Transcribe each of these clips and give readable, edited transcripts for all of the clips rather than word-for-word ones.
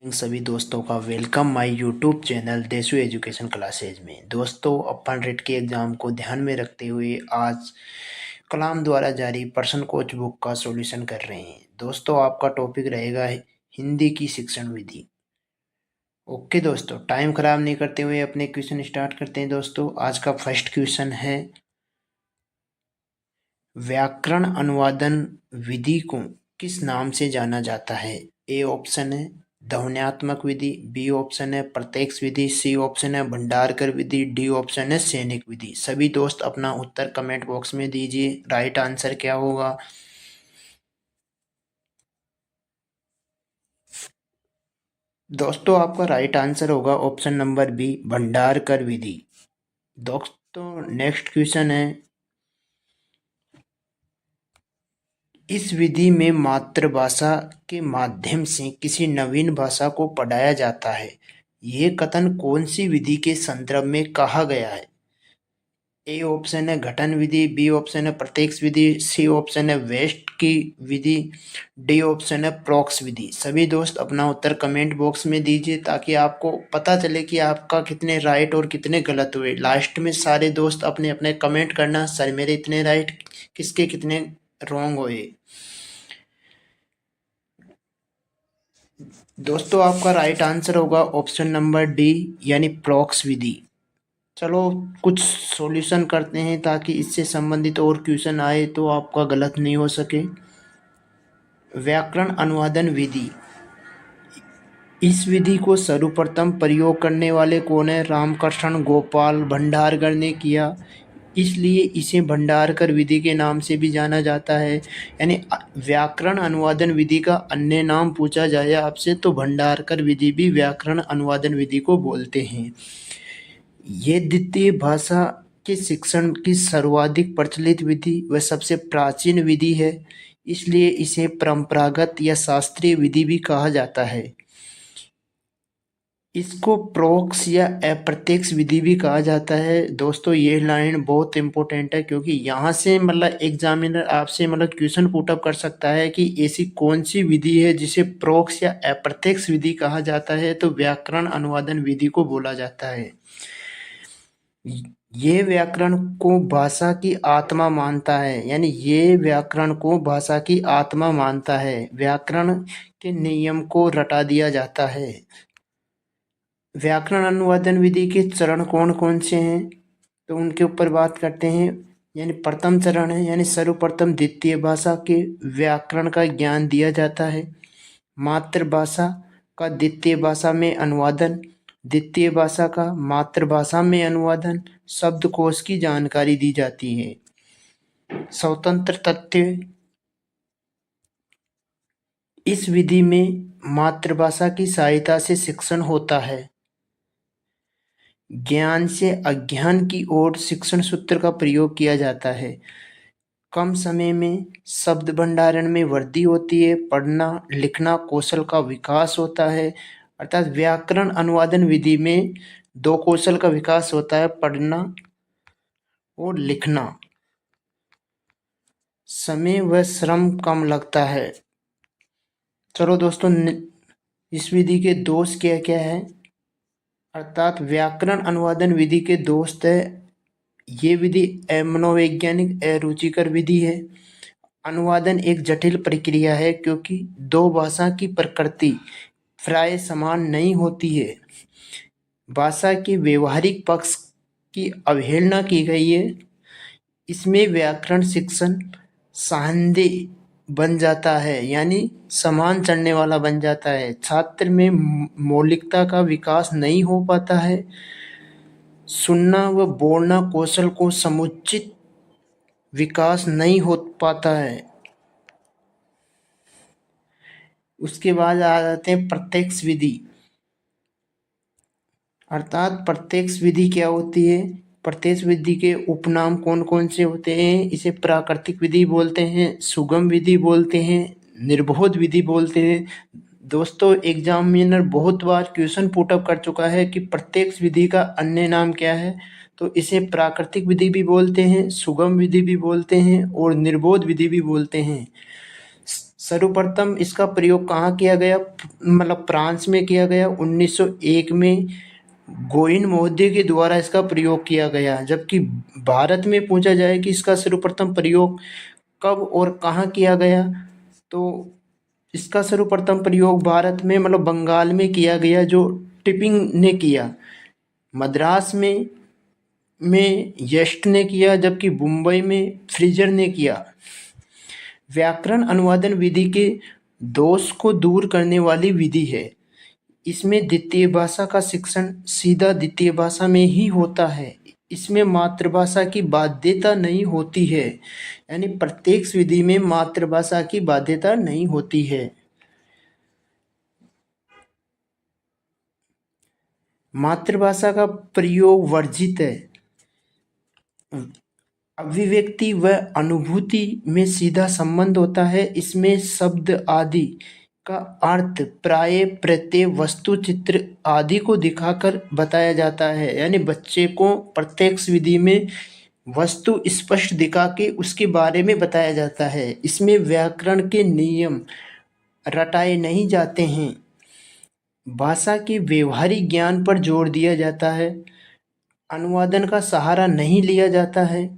सभी दोस्तों का welcome my YouTube channel Deshu education classes में। दोस्तों, अपन रेट के एग्ज़ाम को ध्यान में रखते हुए आज कलाम द्वारा जारी पर्सन कोच बुक का सॉल्यूशन कर रहे हैं। दोस्तों, आपका टॉपिक रहेगा हिंदी की शिक्षण विधि। ओके दोस्तों, टाइम ख़राब नहीं करते हुए अपने क्वेश्चन स्टार्ट करते हैं। दोस्तों, आज का फर्स्ट क्वेश्चन है, व्याकरण अनुवादन विधि को किस नाम से जाना जाता है? ए ऑप्शन है ध्वन्यात्मक विधि, बी ऑप्शन है प्रत्यक्ष विधि, सी ऑप्शन है भंडारकर विधि, डी ऑप्शन है सैनिक विधि। सभी दोस्त अपना उत्तर कमेंट बॉक्स में दीजिए। राइट आंसर क्या होगा? दोस्तों, आपका राइट आंसर होगा ऑप्शन नंबर बी, भंडारकर विधि। दोस्तों, नेक्स्ट क्वेश्चन है, इस विधि में मातृभाषा के माध्यम से किसी नवीन भाषा को पढ़ाया जाता है। यह कथन कौन सी विधि के संदर्भ में कहा गया है? ए ऑप्शन है घटन विधि, बी ऑप्शन है प्रत्यक्ष विधि, सी ऑप्शन है वेस्ट की विधि, डी ऑप्शन है प्रॉक्स विधि। सभी दोस्त अपना उत्तर कमेंट बॉक्स में दीजिए ताकि आपको पता चले कि आपका कितने राइट और कितने गलत हुए। लास्ट में सारे दोस्त अपने अपने कमेंट करना, सर मेरे इतने राइट, किसके कितने रॉन्ग हुए। दोस्तों, आपका राइट आंसर होगा ऑप्शन नंबर डी, यानी प्रॉक्स विधि। चलो कुछ सॉल्यूशन करते हैं ताकि इससे संबंधित और क्वेश्चन आए तो आपका गलत नहीं हो सके। व्याकरण अनुवादन विधि, इस विधि को सर्वप्रथम प्रयोग करने वाले कौन है? रामकृष्ण गोपाल भंडारकर ने किया, इसलिए इसे भंडारकर विधि के नाम से भी जाना जाता है। यानी व्याकरण अनुवादन विधि का अन्य नाम पूछा जाए आपसे तो भंडारकर विधि भी व्याकरण अनुवादन विधि को बोलते हैं। ये द्वितीय भाषा के शिक्षण की सर्वाधिक प्रचलित विधि व सबसे प्राचीन विधि है, इसलिए इसे परंपरागत या शास्त्रीय विधि भी कहा जाता है। इसको प्रोक्स या अप्रत्यक्ष विधि भी कहा जाता है। दोस्तों, ये लाइन बहुत इंपॉर्टेंट है क्योंकि यहाँ से एग्जामिनर आपसे क्वेश्चन पुट अप कर सकता है कि ऐसी कौन सी विधि है जिसे प्रोक्स या अप्रत्यक्ष विधि कहा जाता है, तो व्याकरण अनुवादन विधि को बोला जाता है। ये व्याकरण को भाषा की आत्मा मानता है, यानी ये व्याकरण को भाषा की आत्मा मानता है। व्याकरण के नियम को रटा दिया जाता है। व्याकरण अनुवादन विधि के चरण कौन कौन से हैं तो उनके ऊपर बात करते हैं। यानी प्रथम चरण है, यानी सर्वप्रथम द्वितीय भाषा के व्याकरण का ज्ञान दिया जाता है। मातृभाषा का द्वितीय भाषा में अनुवादन, द्वितीय भाषा का मातृभाषा में अनुवादन, शब्दकोश की जानकारी दी जाती है। स्वतंत्र तथ्य, इस विधि में मातृभाषा की सहायता से शिक्षण होता है। ज्ञान से अज्ञान की ओर शिक्षण सूत्र का प्रयोग किया जाता है। कम समय में शब्द भंडारण में वृद्धि होती है। पढ़ना लिखना कौशल का विकास होता है। अर्थात व्याकरण अनुवादन विधि में दो कौशल का विकास होता है, पढ़ना और लिखना। समय व श्रम कम लगता है। चलो दोस्तों, इस विधि के दोष क्या क्या है? अर्थात व्याकरण अनुवादन विधि के दोस्त है, ये विधि मनोवैज्ञानिक अरुचिकर विधि है। अनुवादन एक जटिल प्रक्रिया है क्योंकि दो भाषा की प्रकृति प्राय समान नहीं होती है। भाषा के व्यवहारिक पक्ष की अवहेलना की गई है। इसमें व्याकरण शिक्षण सांदेह बन जाता है, यानी समान चलने वाला बन जाता है। छात्र में मौलिकता का विकास नहीं हो पाता है। सुनना व बोलना कौशल को समुचित विकास नहीं हो पाता है। उसके बाद आ जाते हैं प्रत्यक्ष विधि। अर्थात प्रत्यक्ष विधि क्या होती है? प्रत्यक्ष विधि के उपनाम कौन कौन से होते हैं? इसे प्राकृतिक विधि बोलते हैं, सुगम विधि बोलते हैं, निर्बोध विधि बोलते हैं। दोस्तों, एग्जामिनर बहुत बार क्वेश्चन पुट अप कर चुका है कि प्रत्यक्ष विधि का अन्य नाम क्या है, तो इसे प्राकृतिक विधि भी बोलते हैं, सुगम विधि भी बोलते हैं और निर्बोध विधि भी बोलते हैं। सर्वप्रथम इसका प्रयोग कहाँ किया गया, मतलब फ्रांस में किया गया 1901 में गोइन महोदय के द्वारा इसका प्रयोग किया गया। जबकि भारत में पूछा जाए कि इसका सर्वप्रथम प्रयोग कब और कहाँ किया गया, तो इसका सर्वप्रथम प्रयोग भारत में मतलब बंगाल में किया गया, जो टिपिंग ने किया। मद्रास में यस्ट ने किया, जबकि मुंबई में फ्रीजर ने किया। व्याकरण अनुवादन विधि के दोष को दूर करने वाली विधि है। इसमें द्वितीय भाषा का शिक्षण सीधा द्वितीय भाषा में ही होता है। इसमें मातृभाषा की बाध्यता नहीं होती है, यानी प्रत्येक विधि में मातृभाषा की बाध्यता नहीं होती है। मातृभाषा का प्रयोग वर्जित है। अभिव्यक्ति व अनुभूति में सीधा संबंध होता है। इसमें शब्द आदि का अर्थ प्राय प्रत्यय वस्तु चित्र आदि को दिखाकर बताया जाता है, यानी बच्चे को प्रत्यक्ष विधि में वस्तु स्पष्ट दिखा के उसके बारे में बताया जाता है। इसमें व्याकरण के नियम रटाए नहीं जाते हैं, भाषा के व्यवहारिक ज्ञान पर जोर दिया जाता है, अनुवादन का सहारा नहीं लिया जाता है।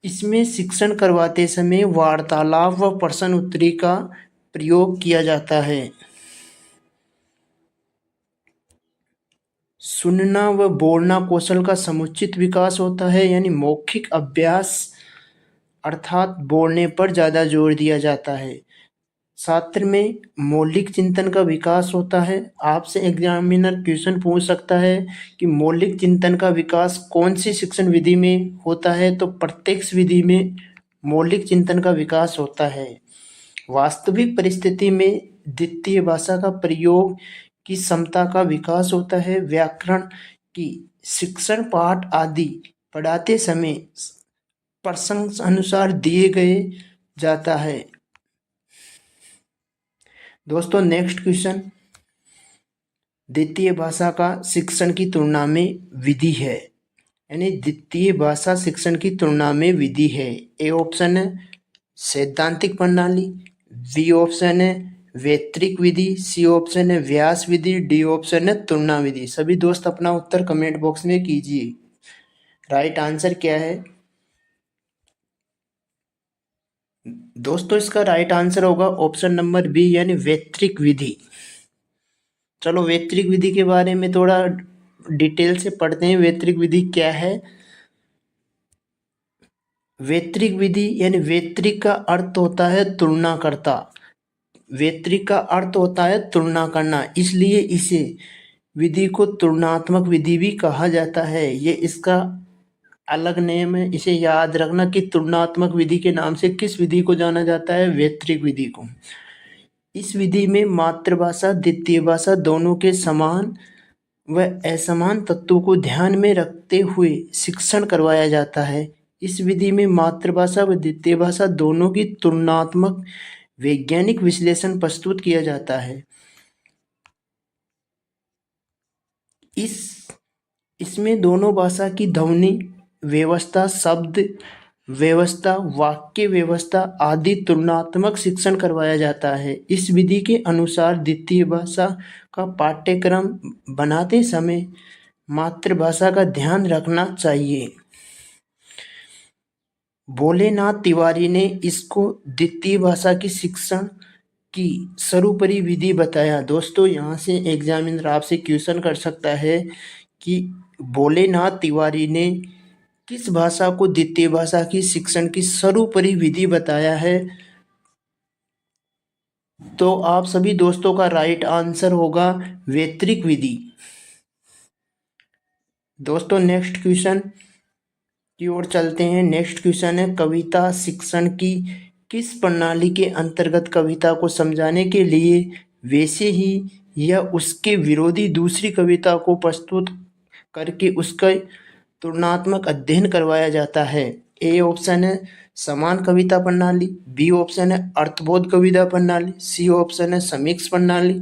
इसमें शिक्षण करवाते समय वार्तालाप व प्रश्न उत्तरी का प्रयोग किया जाता है। सुनना व बोलना कौशल का समुचित विकास होता है, यानी मौखिक अभ्यास अर्थात बोलने पर ज़्यादा जोर दिया जाता है। छात्र में मौलिक चिंतन का विकास होता है। आपसे एग्जामिनर क्वेश्चन पूछ सकता है कि मौलिक चिंतन का विकास कौन सी शिक्षण विधि में होता है, तो प्रत्यक्ष विधि में मौलिक चिंतन का विकास होता है। वास्तविक परिस्थिति में द्वितीय भाषा का प्रयोग की क्षमता का विकास होता है। व्याकरण की शिक्षण पाठ आदि पढ़ाते समय प्रसंग अनुसार दिए गए जाता है। दोस्तों नेक्स्ट क्वेश्चन, द्वितीय भाषा का शिक्षण की तुलना में विधि है, यानी द्वितीय भाषा शिक्षण की तुलना में विधि है। ए ऑप्शन है सैद्धांतिक प्रणाली, बी ऑप्शन है वैतरिक विधि, सी ऑप्शन है व्यास विधि, डी ऑप्शन है तुलना विधि। सभी दोस्त अपना उत्तर कमेंट बॉक्स में कीजिए। राइट आंसर क्या है दोस्तों? इसका राइट आंसर होगा ऑप्शन नंबर बी, यानी वैतरिक विधि। चलो वैतरिक विधि के बारे में थोड़ा डिटेल से पढ़ते हैं। वैतरिक विधि क्या है? वैतरिक विधि यानी वैतरिक का अर्थ होता है तुलना करता। वैतरिक का अर्थ होता है तुलना करना, इसलिए इसे विधि को तुलनात्मक विधि भी कहा जाता है। ये इसका अलग नेम है, इसे याद रखना कि तुलनात्मक विधि के नाम से किस विधि को जाना जाता है? वैतरिक विधि को। इस विधि में मातृभाषा द्वितीय भाषा दोनों के समान व असमान तत्वों को ध्यान में रखते हुए शिक्षण करवाया जाता है। इस विधि में मातृभाषा व द्वितीय भाषा दोनों की तुलनात्मक वैज्ञानिक विश्लेषण प्रस्तुत किया जाता है। इसमें दोनों भाषा की ध्वनि व्यवस्था, शब्द व्यवस्था, वाक्य व्यवस्था आदि तुलनात्मक शिक्षण करवाया जाता है। इस विधि के अनुसार द्वितीय भाषा का पाठ्यक्रम बनाते समय मातृभाषा का ध्यान रखना चाहिए। भोलेनाथ तिवारी ने इसको द्वितीय भाषा की शिक्षण की सर्वोपरि विधि बताया। दोस्तों यहाँ से एग्जामिनर आपसे क्वेश्चन कर सकता है कि भोलेनाथ तिवारी ने किस भाषा को द्वितीय भाषा की शिक्षण की सर्वोपरि विधि बताया है? तो आप सभी दोस्तों का राइट आंसर होगा वैतरिक विधि। दोस्तों नेक्स्ट क्वेश्चन की ओर चलते हैं। नेक्स्ट क्वेश्चन है कविता शिक्षण की किस प्रणाली के अंतर्गत कविता को समझाने के लिए वैसे ही या उसके विरोधी दूसरी कविता को प्रस्तुत करके उसका तुलनात्मक अध्ययन करवाया जाता है? ए ऑप्शन है समान कविता प्रणाली, बी ऑप्शन है अर्थबोध कविता प्रणाली, सी ऑप्शन है समीक्ष प्रणाली,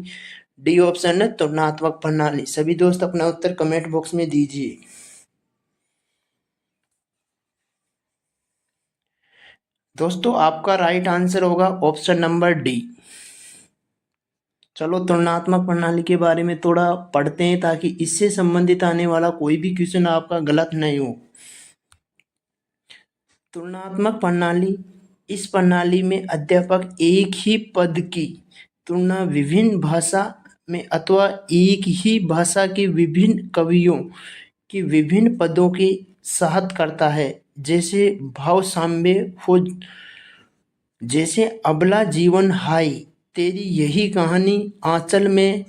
डी ऑप्शन है तुलनात्मक प्रणाली। सभी दोस्त अपना उत्तर कमेंट बॉक्स में दीजिए। दोस्तों आपका राइट आंसर होगा ऑप्शन नंबर डी। चलो तुलनात्मक प्रणाली के बारे में थोड़ा पढ़ते हैं ताकि इससे संबंधित आने वाला कोई भी क्वेश्चन आपका गलत नहीं हो। तुलनात्मक प्रणाली, इस प्रणाली में अध्यापक एक ही पद की तुलना विभिन्न भाषा में अथवा एक ही भाषा के विभिन्न कवियों के विभिन्न पदों के साथ करता है। जैसे भाव साम्य हो, जैसे अबला जीवन हाय, तेरी यही कहानी, आंचल में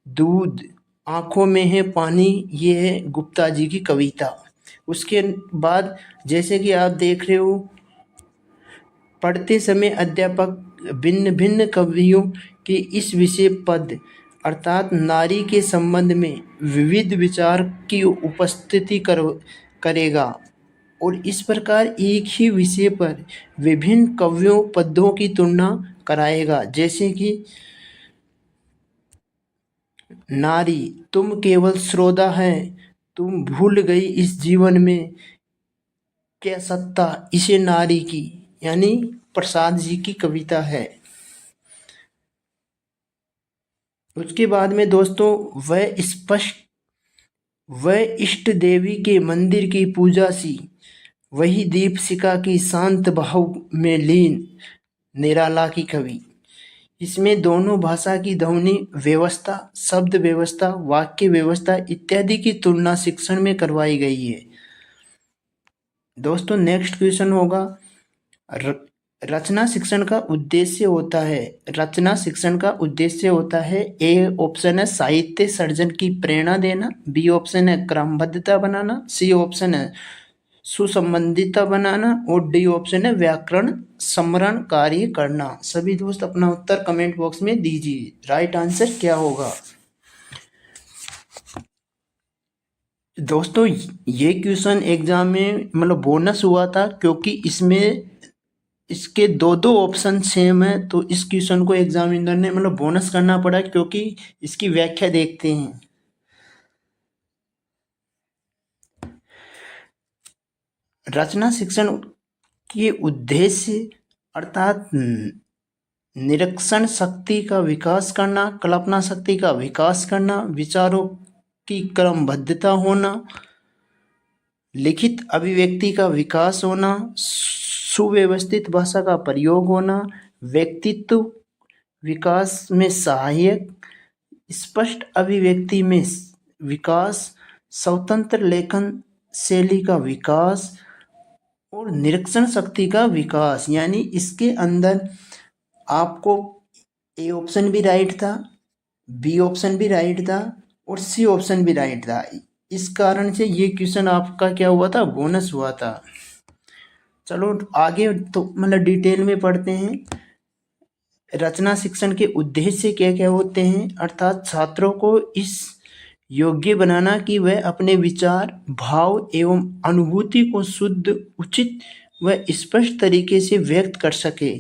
दूध, आंखों में है पानी, ये है गुप्ता जी की कविता। उसके बाद जैसे कि आप देख रहे हो, पढ़ते समय अध्यापक भिन्न भिन्न कवियों के इस विषय पद अर्थात नारी के संबंध में विविध विचार की उपस्थिति करेगा और इस प्रकार एक ही विषय पर विभिन्न कवियों पदों की तुलना कराएगा। जैसे कि नारी, तुम केवल श्रोता है, तुम भूल गई इस जीवन में क्या सत्ता इसे नारी की, यानी प्रसाद जी की कविता है। उसके बाद में दोस्तों वह इष्ट देवी के मंदिर की पूजा सी, वही दीपशिखा की शांत भाव में लीन, निराला की कवि। इसमें दोनों भाषा की ध्वनि व्यवस्था, शब्द व्यवस्था, वाक्य व्यवस्था इत्यादि की तुलना शिक्षण में करवाई गई है। दोस्तों नेक्स्ट क्वेश्चन होगा, रचना शिक्षण का उद्देश्य होता है। रचना शिक्षण का उद्देश्य होता है, ए ऑप्शन है साहित्य सर्जन की प्रेरणा देना, बी ऑप्शन है क्रमबद्धता बनाना, सी ऑप्शन है सुसंबंधिता बनाना और डी ऑप्शन है व्याकरण समरण कार्य करना। सभी दोस्त अपना उत्तर कमेंट बॉक्स में दीजिए, राइट आंसर क्या होगा। दोस्तों ये क्वेश्चन एग्जाम में मतलब बोनस हुआ था, क्योंकि इसमें इसके दो दो ऑप्शन सेम है, तो इस क्वेश्चन को एग्जामिनर ने मतलब बोनस करना पड़ा, क्योंकि इसकी व्याख्या देखते हैं। रचना शिक्षण के उद्देश्य अर्थात निरीक्षण शक्ति का विकास करना, कल्पना शक्ति का विकास करना, विचारों की क्रमबद्धता होना, लिखित अभिव्यक्ति का विकास होना, सुव्यवस्थित भाषा का प्रयोग होना, व्यक्तित्व विकास में सहायक, स्पष्ट अभिव्यक्ति में विकास, स्वतंत्र लेखन शैली का विकास और निरीक्षण शक्ति का विकास। यानी इसके अंदर आपको ए ऑप्शन भी राइट था, बी ऑप्शन भी राइट था और सी ऑप्शन भी राइट था। इस कारण से ये क्वेश्चन आपका क्या हुआ था, बोनस हुआ था। चलो आगे तो मतलब डिटेल में पढ़ते हैं। रचना शिक्षण के उद्देश्य क्या क्या होते हैं, अर्थात छात्रों को इस योग्य बनाना कि वह अपने विचार, भाव एवं अनुभूति को शुद्ध, उचित व स्पष्ट तरीके से व्यक्त कर सके।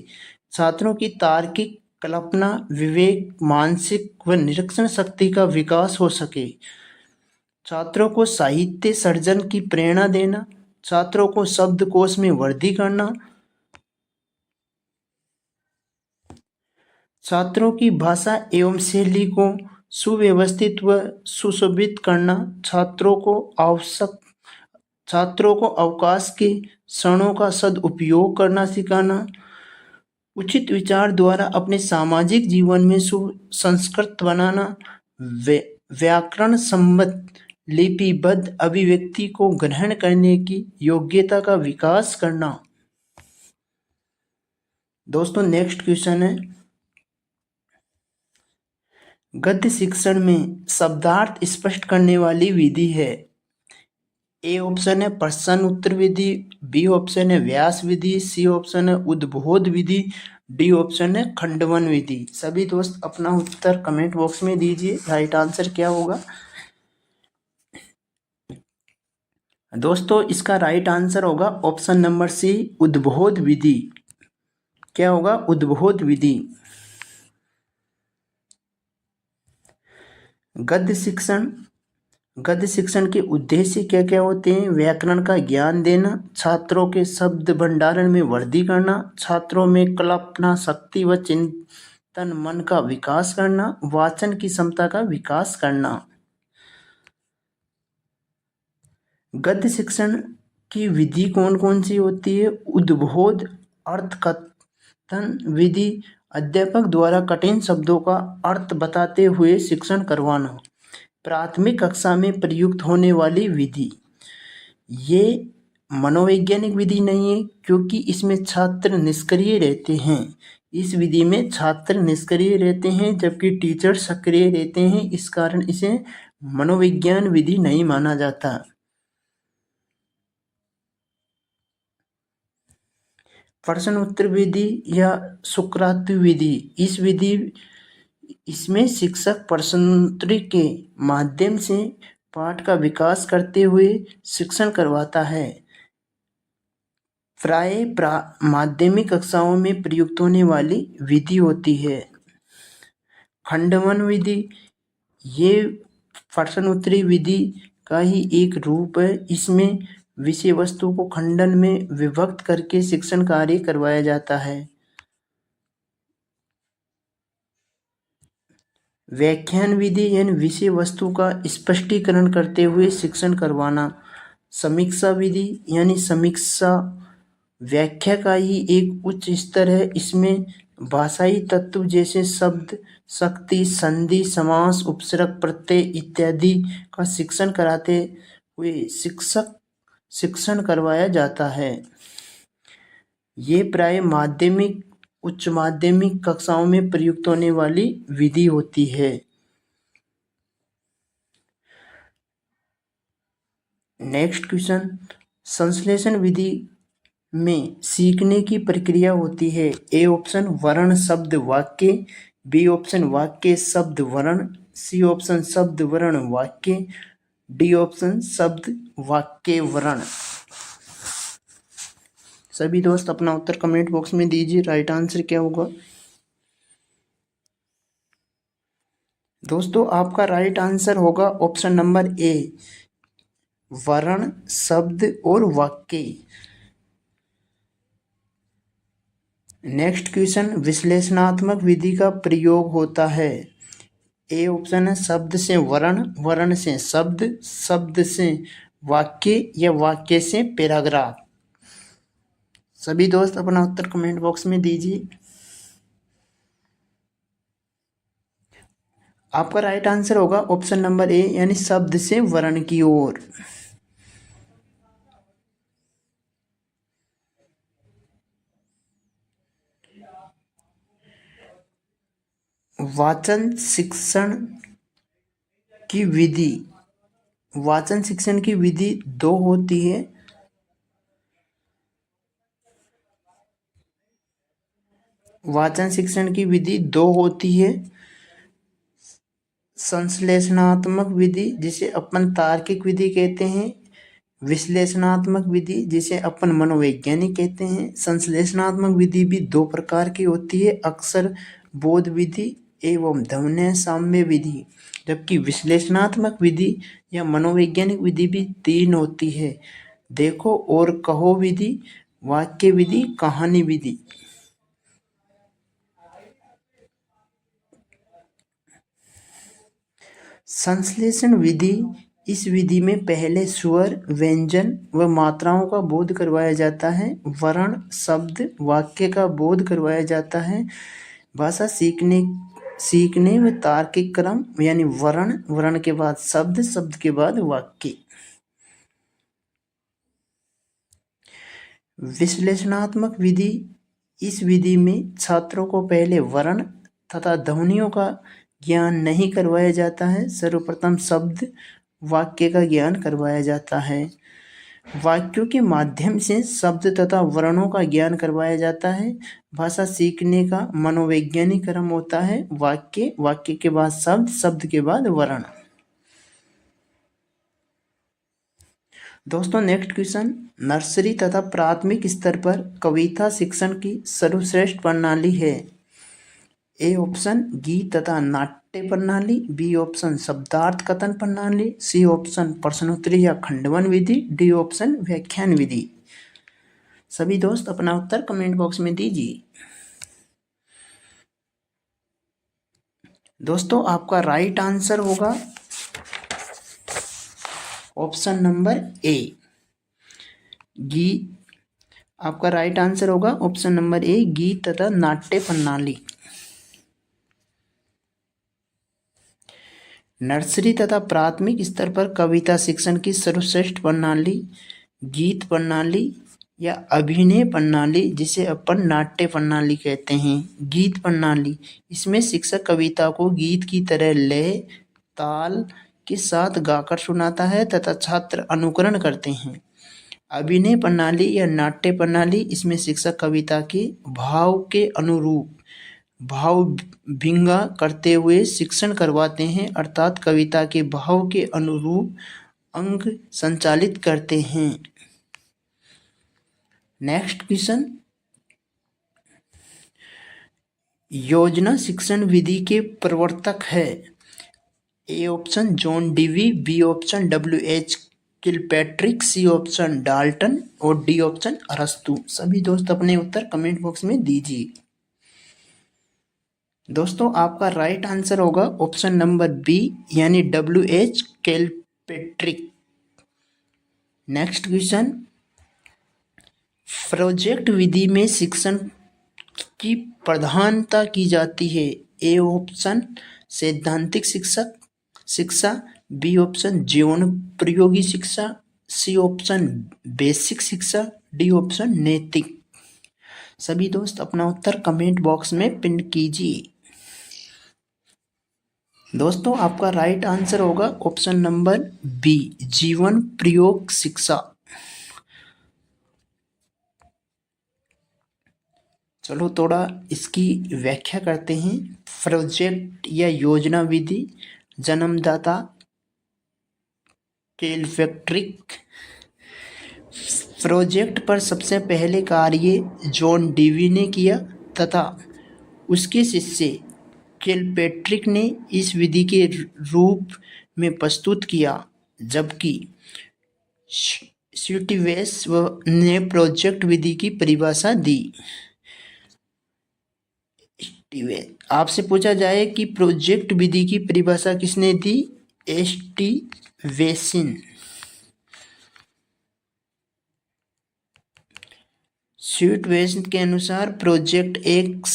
छात्रों की तार्किक, कल्पना, विवेक, मानसिक व निरीक्षण शक्ति का विकास हो सके। छात्रों को साहित्य सर्जन की प्रेरणा देना, छात्रों को शब्दकोश में वृद्धि करना, छात्रों की भाषा एवं शैली को सुव्यवस्थित व सुशोभित करना, छात्रों को अवकाश के क्षणों का सदुपयोग करना सिखाना, उचित विचार द्वारा अपने सामाजिक जीवन में सुसंस्कृत बनाना, व्याकरण सम्मत लिपिबद्ध अभिव्यक्ति को ग्रहण करने की योग्यता का विकास करना। दोस्तों नेक्स्ट क्वेश्चन है, गद्य शिक्षण में शब्दार्थ स्पष्ट करने वाली विधि है। ए ऑप्शन है प्रश्न उत्तर विधि, बी ऑप्शन है व्यास विधि, सी ऑप्शन है उद्बोध विधि, डी ऑप्शन है खंडवन विधि। सभी दोस्त अपना उत्तर कमेंट बॉक्स में दीजिए, राइट आंसर क्या होगा। दोस्तों इसका राइट आंसर होगा ऑप्शन नंबर सी, उद्बोध विधि। क्या होगा, उद्बोध विधि। गद्य शिक्षण गद्य शिक्षण के उद्देश्य क्या क्या होते हैं? व्याकरण का ज्ञान देना, छात्रों के शब्द भंडारण में वृद्धि करना, छात्रों में कल्पना शक्ति व चिंतन मन का विकास करना, वाचन की क्षमता का विकास करना। गद्य शिक्षण की विधि कौन कौन सी होती है? उद्बोध, अर्थकथन विधि, अध्यापक द्वारा कठिन शब्दों का अर्थ बताते हुए शिक्षण करवाना, प्राथमिक कक्षा में प्रयुक्त होने वाली विधि। ये मनोवैज्ञानिक विधि नहीं है, क्योंकि इसमें छात्र निष्क्रिय रहते हैं। इस विधि में छात्र निष्क्रिय रहते हैं जबकि टीचर सक्रिय रहते हैं, इस कारण इसे मनोविज्ञान विधि नहीं माना जाता। प्रश्न उत्तर विधि या सुकराती विधि, इस विधि इसमें शिक्षक प्रश्नोत्तरी के माध्यम से पाठ का विकास करते हुए शिक्षण करवाता है। प्राय माध्यमिक कक्षाओं में प्रयुक्त होने वाली विधि होती है। खंडवन विधि, ये प्रश्नोत्तरी विधि का ही एक रूप है। इसमें विषय वस्तु को खंडन में विभक्त करके शिक्षण कार्य करवाया जाता है। व्याख्यान विधि यानी विषय वस्तु का स्पष्टीकरण करते हुए शिक्षण करवाना। समीक्षा विधि यानी समीक्षा व्याख्या का ही एक उच्च स्तर है। इसमें भाषाई तत्व जैसे शब्द शक्ति, संधि, समास, उपसर्ग, प्रत्यय इत्यादि का शिक्षण कराते हुए शिक्षण करवाया जाता है। ये प्राय माध्यमिक उच्च माध्यमिक कक्षाओं में प्रयुक्त होने वाली विधि होती है। नेक्स्ट क्वेश्चन, संश्लेषण विधि में सीखने की प्रक्रिया होती है। ए ऑप्शन वर्ण शब्द वाक्य, बी ऑप्शन वाक्य शब्द वर्ण, सी ऑप्शन शब्द वर्ण वाक्य, डी ऑप्शन शब्द वाक्य वर्ण। सभी दोस्त अपना उत्तर कमेंट बॉक्स में दीजिए, राइट आंसर क्या होगा। दोस्तों आपका राइट आंसर होगा ऑप्शन नंबर ए, वर्ण शब्द और वाक्य। नेक्स्ट क्वेश्चन, विश्लेषणात्मक विधि का प्रयोग होता है। ए ऑप्शन है शब्द से वर्ण, वर्ण से शब्द, शब्द से वाक्य या वाक्य से पैराग्राफ। सभी दोस्त अपना उत्तर कमेंट बॉक्स में दीजिए। आपका राइट आंसर होगा ऑप्शन नंबर ए यानी शब्द से वर्ण की ओर। वाचन शिक्षण की विधि, वाचन शिक्षण की विधि दो होती है। वाचन शिक्षण की विधि दो होती है। संश्लेषणात्मक विधि जिसे अपन तार्किक विधि कहते हैं, विश्लेषणात्मक विधि जिसे अपन मनोवैज्ञानिक कहते हैं। संश्लेषणात्मक विधि भी दो प्रकार की होती है, अक्षर बोध विधि एवं ध्वन्य साम्य विधि। जबकि विश्लेषणात्मक विधि या मनोवैज्ञानिक विधि भी तीन होती है। देखो और कहो विधि, वाक्य विधि, कहानी विधि। संश्लेषण विधि, इस विधि में पहले स्वर, व्यंजन व मात्राओं का बोध करवाया जाता है। वर्ण शब्द वाक्य का बोध करवाया जाता है। भाषा सीखने व तार्किक क्रम यानी वर्ण, वर्ण के बाद शब्द, शब्द के बाद वाक्य। विश्लेषणात्मक विधि, इस विधि में छात्रों को पहले वर्ण तथा ध्वनियों का ज्ञान नहीं करवाया जाता है। सर्वप्रथम शब्द वाक्य का ज्ञान करवाया जाता है। वाक्यों के माध्यम से शब्द तथा वर्णों का ज्ञान करवाया जाता है। भाषा सीखने का मनोवैज्ञानिक क्रम होता है। वाक्य, वाक्य के बाद शब्द, शब्द के बाद वर्ण। दोस्तों नेक्स्ट क्वेश्चन, नर्सरी तथा प्राथमिक स्तर पर कविता शिक्षण की सर्वश्रेष्ठ प्रणाली है। ए ऑप्शन गीत तथा नाट्य प्रणाली, बी ऑप्शन शब्दार्थ कथन प्रणाली, सी ऑप्शन प्रश्नोत्तरी या खंडवन विधि, डी ऑप्शन व्याख्यान विधि। सभी दोस्त अपना उत्तर कमेंट बॉक्स में दीजिए। दोस्तों आपका राइट आंसर होगा ऑप्शन नंबर ए, गीत। आपका राइट आंसर होगा ऑप्शन नंबर ए, गीत तथा नाट्य प्रणाली। नर्सरी तथा प्राथमिक स्तर पर कविता शिक्षण की सर्वश्रेष्ठ प्रणाली गीत प्रणाली या अभिनय प्रणाली, जिसे अपन नाट्य प्रणाली कहते हैं। गीत प्रणाली, इसमें शिक्षक कविता को गीत की तरह लय ताल के साथ गाकर सुनाता है तथा छात्र अनुकरण करते हैं। अभिनय प्रणाली या नाट्य प्रणाली, इसमें शिक्षक कविता के भाव के अनुरूप भाव भिंगा करते हुए शिक्षण करवाते हैं, अर्थात कविता के भाव के अनुरूप अंग संचालित करते हैं। नेक्स्ट क्वेश्चन, योजना शिक्षण विधि के प्रवर्तक है। A option John Dewey, B option WH Kilpatrick, C option Dalton और डी ऑप्शन अरस्तु। सभी दोस्त अपने उत्तर कमेंट बॉक्स में दीजिए। दोस्तों आपका राइट आंसर होगा ऑप्शन नंबर बी, यानी WH Kilpatrick. Next question, project विधि में शिक्षण की प्रधानता की जाती है। ए ऑप्शन सैद्धांतिक शिक्षा, बी ऑप्शन जीवन प्रयोगी शिक्षा, सी ऑप्शन बेसिक शिक्षा, डी ऑप्शन नैतिक। सभी दोस्त अपना उत्तर कमेंट बॉक्स में पिन कीजिए। दोस्तों आपका राइट आंसर होगा ऑप्शन नंबर बी, जीवन प्रयोग शिक्षा। चलो थोड़ा इसकी व्याख्या करते हैं। प्रोजेक्ट या योजना विधि, जन्मदाता किलपैट्रिक। प्रोजेक्ट पर सबसे पहले कार्य जॉन डीवी ने किया तथा उसके शिष्य किलपैट्रिक ने इस विधि के रूप में प्रस्तुत किया, जबकि स्टीवेंस ने प्रोजेक्ट विधि की परिभाषा दी। आपसे पूछा जाए कि प्रोजेक्ट विधि की परिभाषा किसने दी? स्टीवेंसन। स्टीवेंसन के अनुसार प्रोजेक्ट एक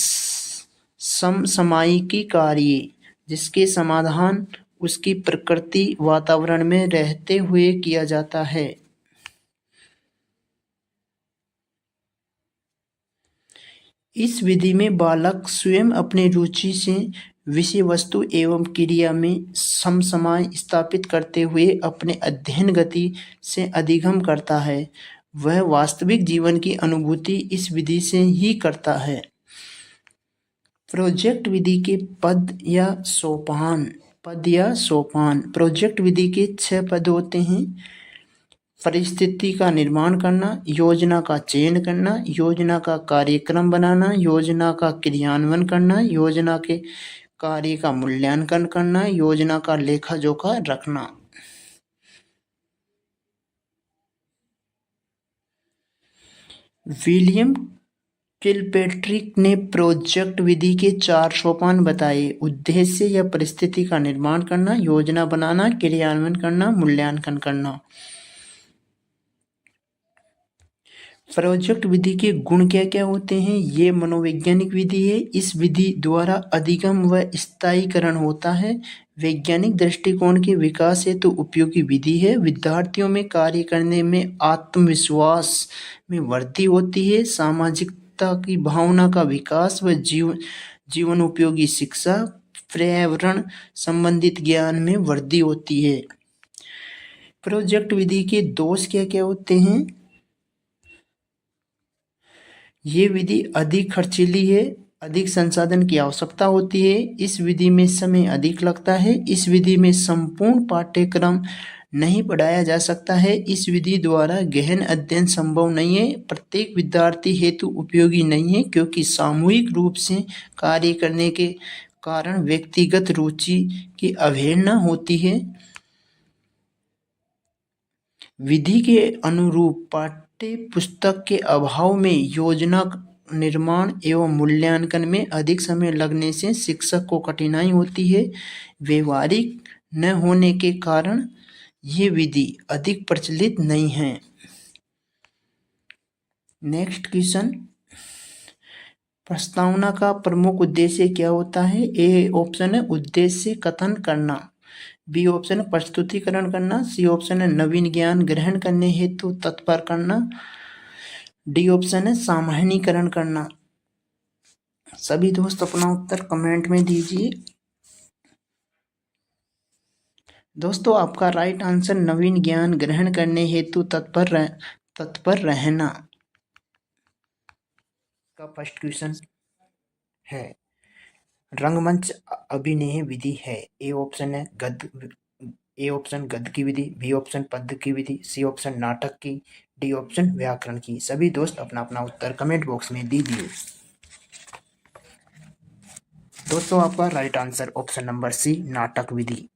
समसामयिकी कार्य, जिसके समाधान उसकी प्रकृति वातावरण में रहते हुए किया जाता है। इस विधि में बालक स्वयं अपनी रुचि से विषय वस्तु एवं क्रिया में समसमय स्थापित करते हुए अपने अध्ययन गति से अधिगम करता है। वह वास्तविक जीवन की अनुभूति इस विधि से ही करता है। प्रोजेक्ट विधि के पद या सोपान। प्रोजेक्ट विधि के 6 पद होते हैं। परिस्थिति का निर्माण करना, योजना का चयन करना, योजना का कार्यक्रम बनाना, योजना का क्रियान्वयन करना, योजना के कार्य का मूल्यांकन करना, योजना का लेखा जोखा रखना। विलियम किलपैट्रिक ने प्रोजेक्ट विधि के 4 सोपान बताए। उद्देश्य या परिस्थिति का निर्माण करना, योजना बनाना, क्रियान्वयन करना, मूल्यांकन करना। प्रोजेक्ट विधि के गुण क्या क्या होते हैं? ये मनोवैज्ञानिक विधि है। इस विधि द्वारा अधिगम व स्थायीकरण होता है। वैज्ञानिक दृष्टिकोण के विकास हेतु उपयोगी विधि है। विद्यार्थियों में कार्य करने में आत्मविश्वास में वृद्धि होती है। सामाजिकता की भावना का विकास व जीवन उपयोगी शिक्षा, पर्यावरण संबंधित ज्ञान में वृद्धि होती है। प्रोजेक्ट विधि के दोष क्या क्या होते हैं? ये विधि अधिक खर्चीली है, अधिक संसाधन की आवश्यकता होती है। इस विधि में समय अधिक लगता है। इस विधि में संपूर्ण पाठ्यक्रम नहीं पढ़ाया जा सकता है। इस विधि द्वारा गहन अध्ययन संभव नहीं है। प्रत्येक विद्यार्थी हेतु उपयोगी नहीं है, क्योंकि सामूहिक रूप से कार्य करने के कारण व्यक्तिगत रुचि की अवहेलना होती है। विधि के अनुरूप पाठ्य पुस्तक के अभाव में योजना निर्माण एवं मूल्यांकन में अधिक समय लगने से शिक्षक को कठिनाई होती है। व्यवहारिक न होने के कारण ये विधि अधिक प्रचलित नहीं है। नेक्स्ट क्वेश्चन, प्रस्तावना का प्रमुख उद्देश्य क्या होता है? ए ऑप्शन है उद्देश्य कथन करना, बी ऑप्शन है प्रस्तुतिकरण करना, सी ऑप्शन है नवीन ज्ञान ग्रहण करने हेतु तत्पर करना, डी ऑप्शन है सामान्यीकरण करना। सभी दोस्त अपना उत्तर कमेंट में दीजिए। दोस्तों आपका राइट आंसर नवीन ज्ञान ग्रहण करने हेतु तत्पर रहना का फर्स्ट क्वेश्चन है। रंगमंच अभिनय विधि है। ए ऑप्शन है गद्य की विधि, बी ऑप्शन पद्य की विधि, सी ऑप्शन नाटक की, डी ऑप्शन व्याकरण की। सभी दोस्त अपना अपना उत्तर कमेंट बॉक्स में दीजिए। दोस्तों आपका right answer option number C नाटक विधि।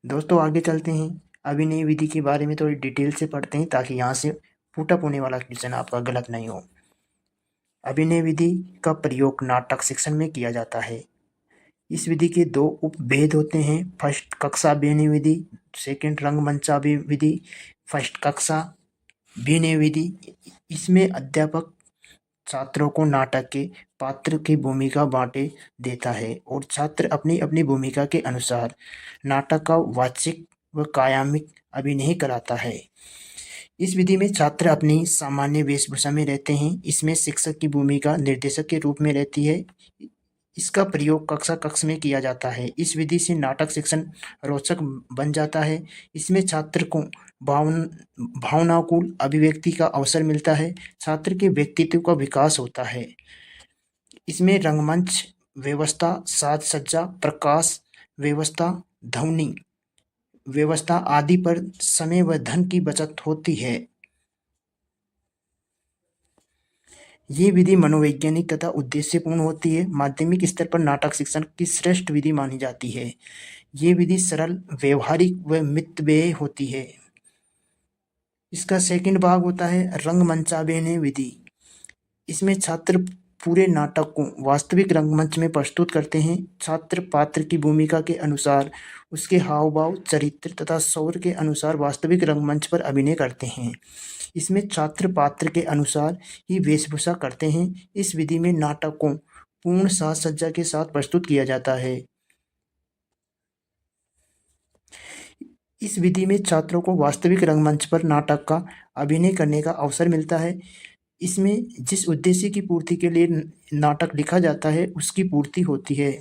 दोस्तों आगे चलते हैं, अभिनय विधि के बारे में थोड़ी डिटेल से पढ़ते हैं ताकि यहाँ से पुट अप होने वाला क्वेश्चन आपका गलत नहीं हो। अभिनय विधि का प्रयोग नाटक शिक्षण में किया जाता है। इस विधि के दो उपभेद होते हैं, फर्स्ट कक्षा अभिनय विधि, सेकंड रंगमंच विधि। फर्स्ट कक्षा अभिनय विधि, इसमें अध्यापक छात्रों को नाटक के पात्र की भूमिका बांटे देता है और छात्र अपनी अपनी भूमिका के अनुसार नाटक का वाचिक व कायामिक अभिनय कराता है। इस विधि में छात्र अपनी सामान्य वेशभूषा में रहते हैं। इसमें शिक्षक की भूमिका निर्देशक के रूप में रहती है। इसका प्रयोग कक्षा कक्ष में किया जाता है। इस विधि से नाटक शिक्षण रोचक बन जाता है। इसमें छात्र को भावनाकुल अभिव्यक्ति का अवसर मिलता है। छात्र के व्यक्तित्व का विकास होता है। इसमें रंगमंच व्यवस्था, साज सज्जा, प्रकाश व्यवस्था, ध्वनि व्यवस्था आदि पर समय व धन की बचत होती है। ये विधि मनोवैज्ञानिक तथा उद्देश्यपूर्ण होती है। माध्यमिक स्तर पर नाटक शिक्षण की श्रेष्ठ विधि मानी जाती है। ये विधि सरल, व्यवहारिक व मितव्ययी होती है। इसका सेकंड भाग होता है रंगमंचाभिनय विधि। इसमें छात्र पूरे नाटक को वास्तविक रंगमंच में प्रस्तुत करते हैं। छात्र पात्र की भूमिका के अनुसार उसके हाव भाव, चरित्र तथा शौर्य के अनुसार वास्तविक रंगमंच पर अभिनय करते हैं। इसमें छात्र पात्र के अनुसार ही वेशभूषा करते हैं। इस विधि में नाटक को पूर्ण साज सज्जा के साथ प्रस्तुत किया जाता है। इस विधि में छात्रों को वास्तविक रंगमंच पर नाटक का अभिनय करने का अवसर मिलता है। इसमें जिस उद्देश्य की पूर्ति के लिए नाटक लिखा जाता है उसकी पूर्ति होती है।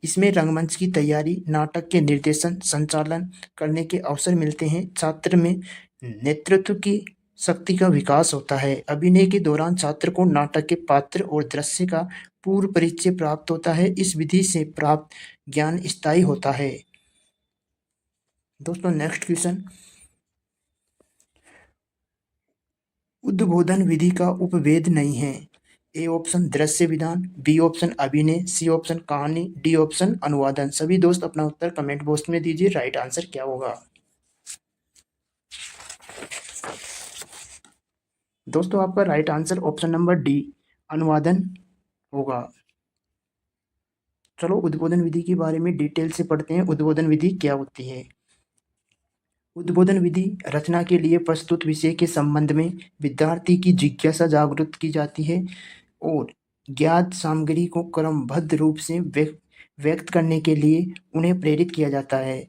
इसमें रंगमंच की तैयारी, नाटक के निर्देशन, संचालन करने के अवसर मिलते हैं। छात्र में नेतृत्व की शक्ति का विकास होता है। अभिनय के दौरान छात्र को नाटक के पात्र और दृश्य का पूर्व परिचय प्राप्त होता है। इस विधि से प्राप्त ज्ञान स्थायी होता है। दोस्तों नेक्स्ट क्वेश्चन, उद्बोधन विधि का उपभेद नहीं है। ए ऑप्शन दृश्य विधान, बी ऑप्शन अभिनय, सी ऑप्शन कहानी, डी ऑप्शन अनुवादन। सभी दोस्त अपना उत्तर कमेंट बॉक्स में दीजिए, राइट आंसर क्या होगा। दोस्तों आपका right answer option number D अनुवादन होगा। चलो उद्बोधन विधि के बारे में डिटेल से पढ़ते हैं। उद्बोधन विधि क्या होती है? उद्बोधन विधि रचना के लिए प्रस्तुत विषय के संबंध में विद्यार्थी की जिज्ञासा जागृत की जाती है और ज्ञात सामग्री को क्रमबद्ध रूप से व्यक्त करने के लिए उन्हें प्रेरित किया जाता है।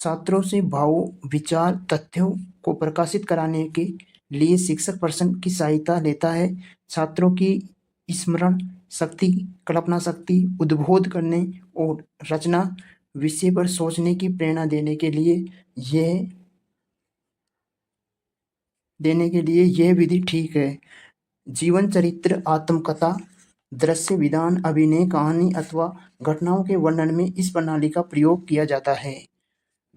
छात्रों से भावों, विचार, तथ्यों को प्रकाशित कराने के लिए शिक्षक प्रश्न की सहायता लेता है। छात्रों की स्मरण शक्ति, कल्पना शक्ति, उद्बोध करने और रचना विषय पर सोचने की प्रेरणा देने के लिए यह विधि ठीक है। जीवन चरित्र, आत्मकथा, दृश्य विधान, अभिनय, कहानी अथवा घटनाओं के वर्णन में इस प्रणाली का प्रयोग किया जाता है।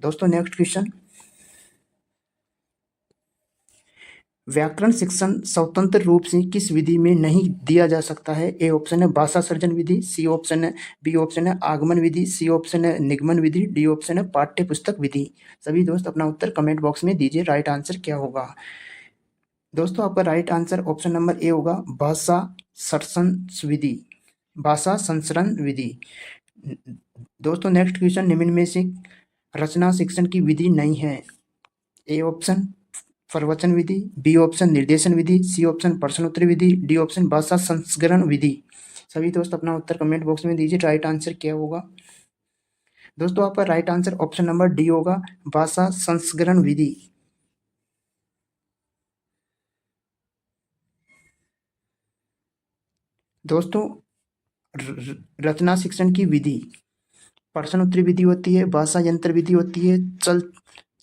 दोस्तों नेक्स्ट क्वेश्चन, व्याकरण शिक्षण स्वतंत्र रूप से किस विधि में नहीं दिया जा सकता है? ए ऑप्शन है भाषा सृजन विधि, सी ऑप्शन है, बी ऑप्शन है आगमन विधि, सी ऑप्शन है निगमन विधि, डी ऑप्शन है पाठ्य पुस्तक विधि। सभी दोस्त अपना उत्तर कमेंट बॉक्स में दीजिए, राइट आंसर क्या होगा? दोस्तों आपका right answer option number A होगा भाषा संसरण विधि, भाषा संसरण विधि। दोस्तों नेक्स्ट क्वेश्चन, निम्न में से रचना शिक्षण की विधि नहीं है? ए ऑप्शन प्रवचन विधि, बी ऑप्शन निर्देशन विधि, सी ऑप्शन प्रश्नोत्तरी विधि, डी ऑप्शन भाषा संस्करण विधि। सभी दोस्त अपना उत्तर कमेंट बॉक्स में दीजिए, राइट आंसर क्या होगा? दोस्तों आपका right answer option number D होगा भाषा संस्करण विधि। दोस्तों रचना शिक्षण की विधि प्रश्नोत्तरी विधि होती है, भाषा यंत्र विधि होती है, चल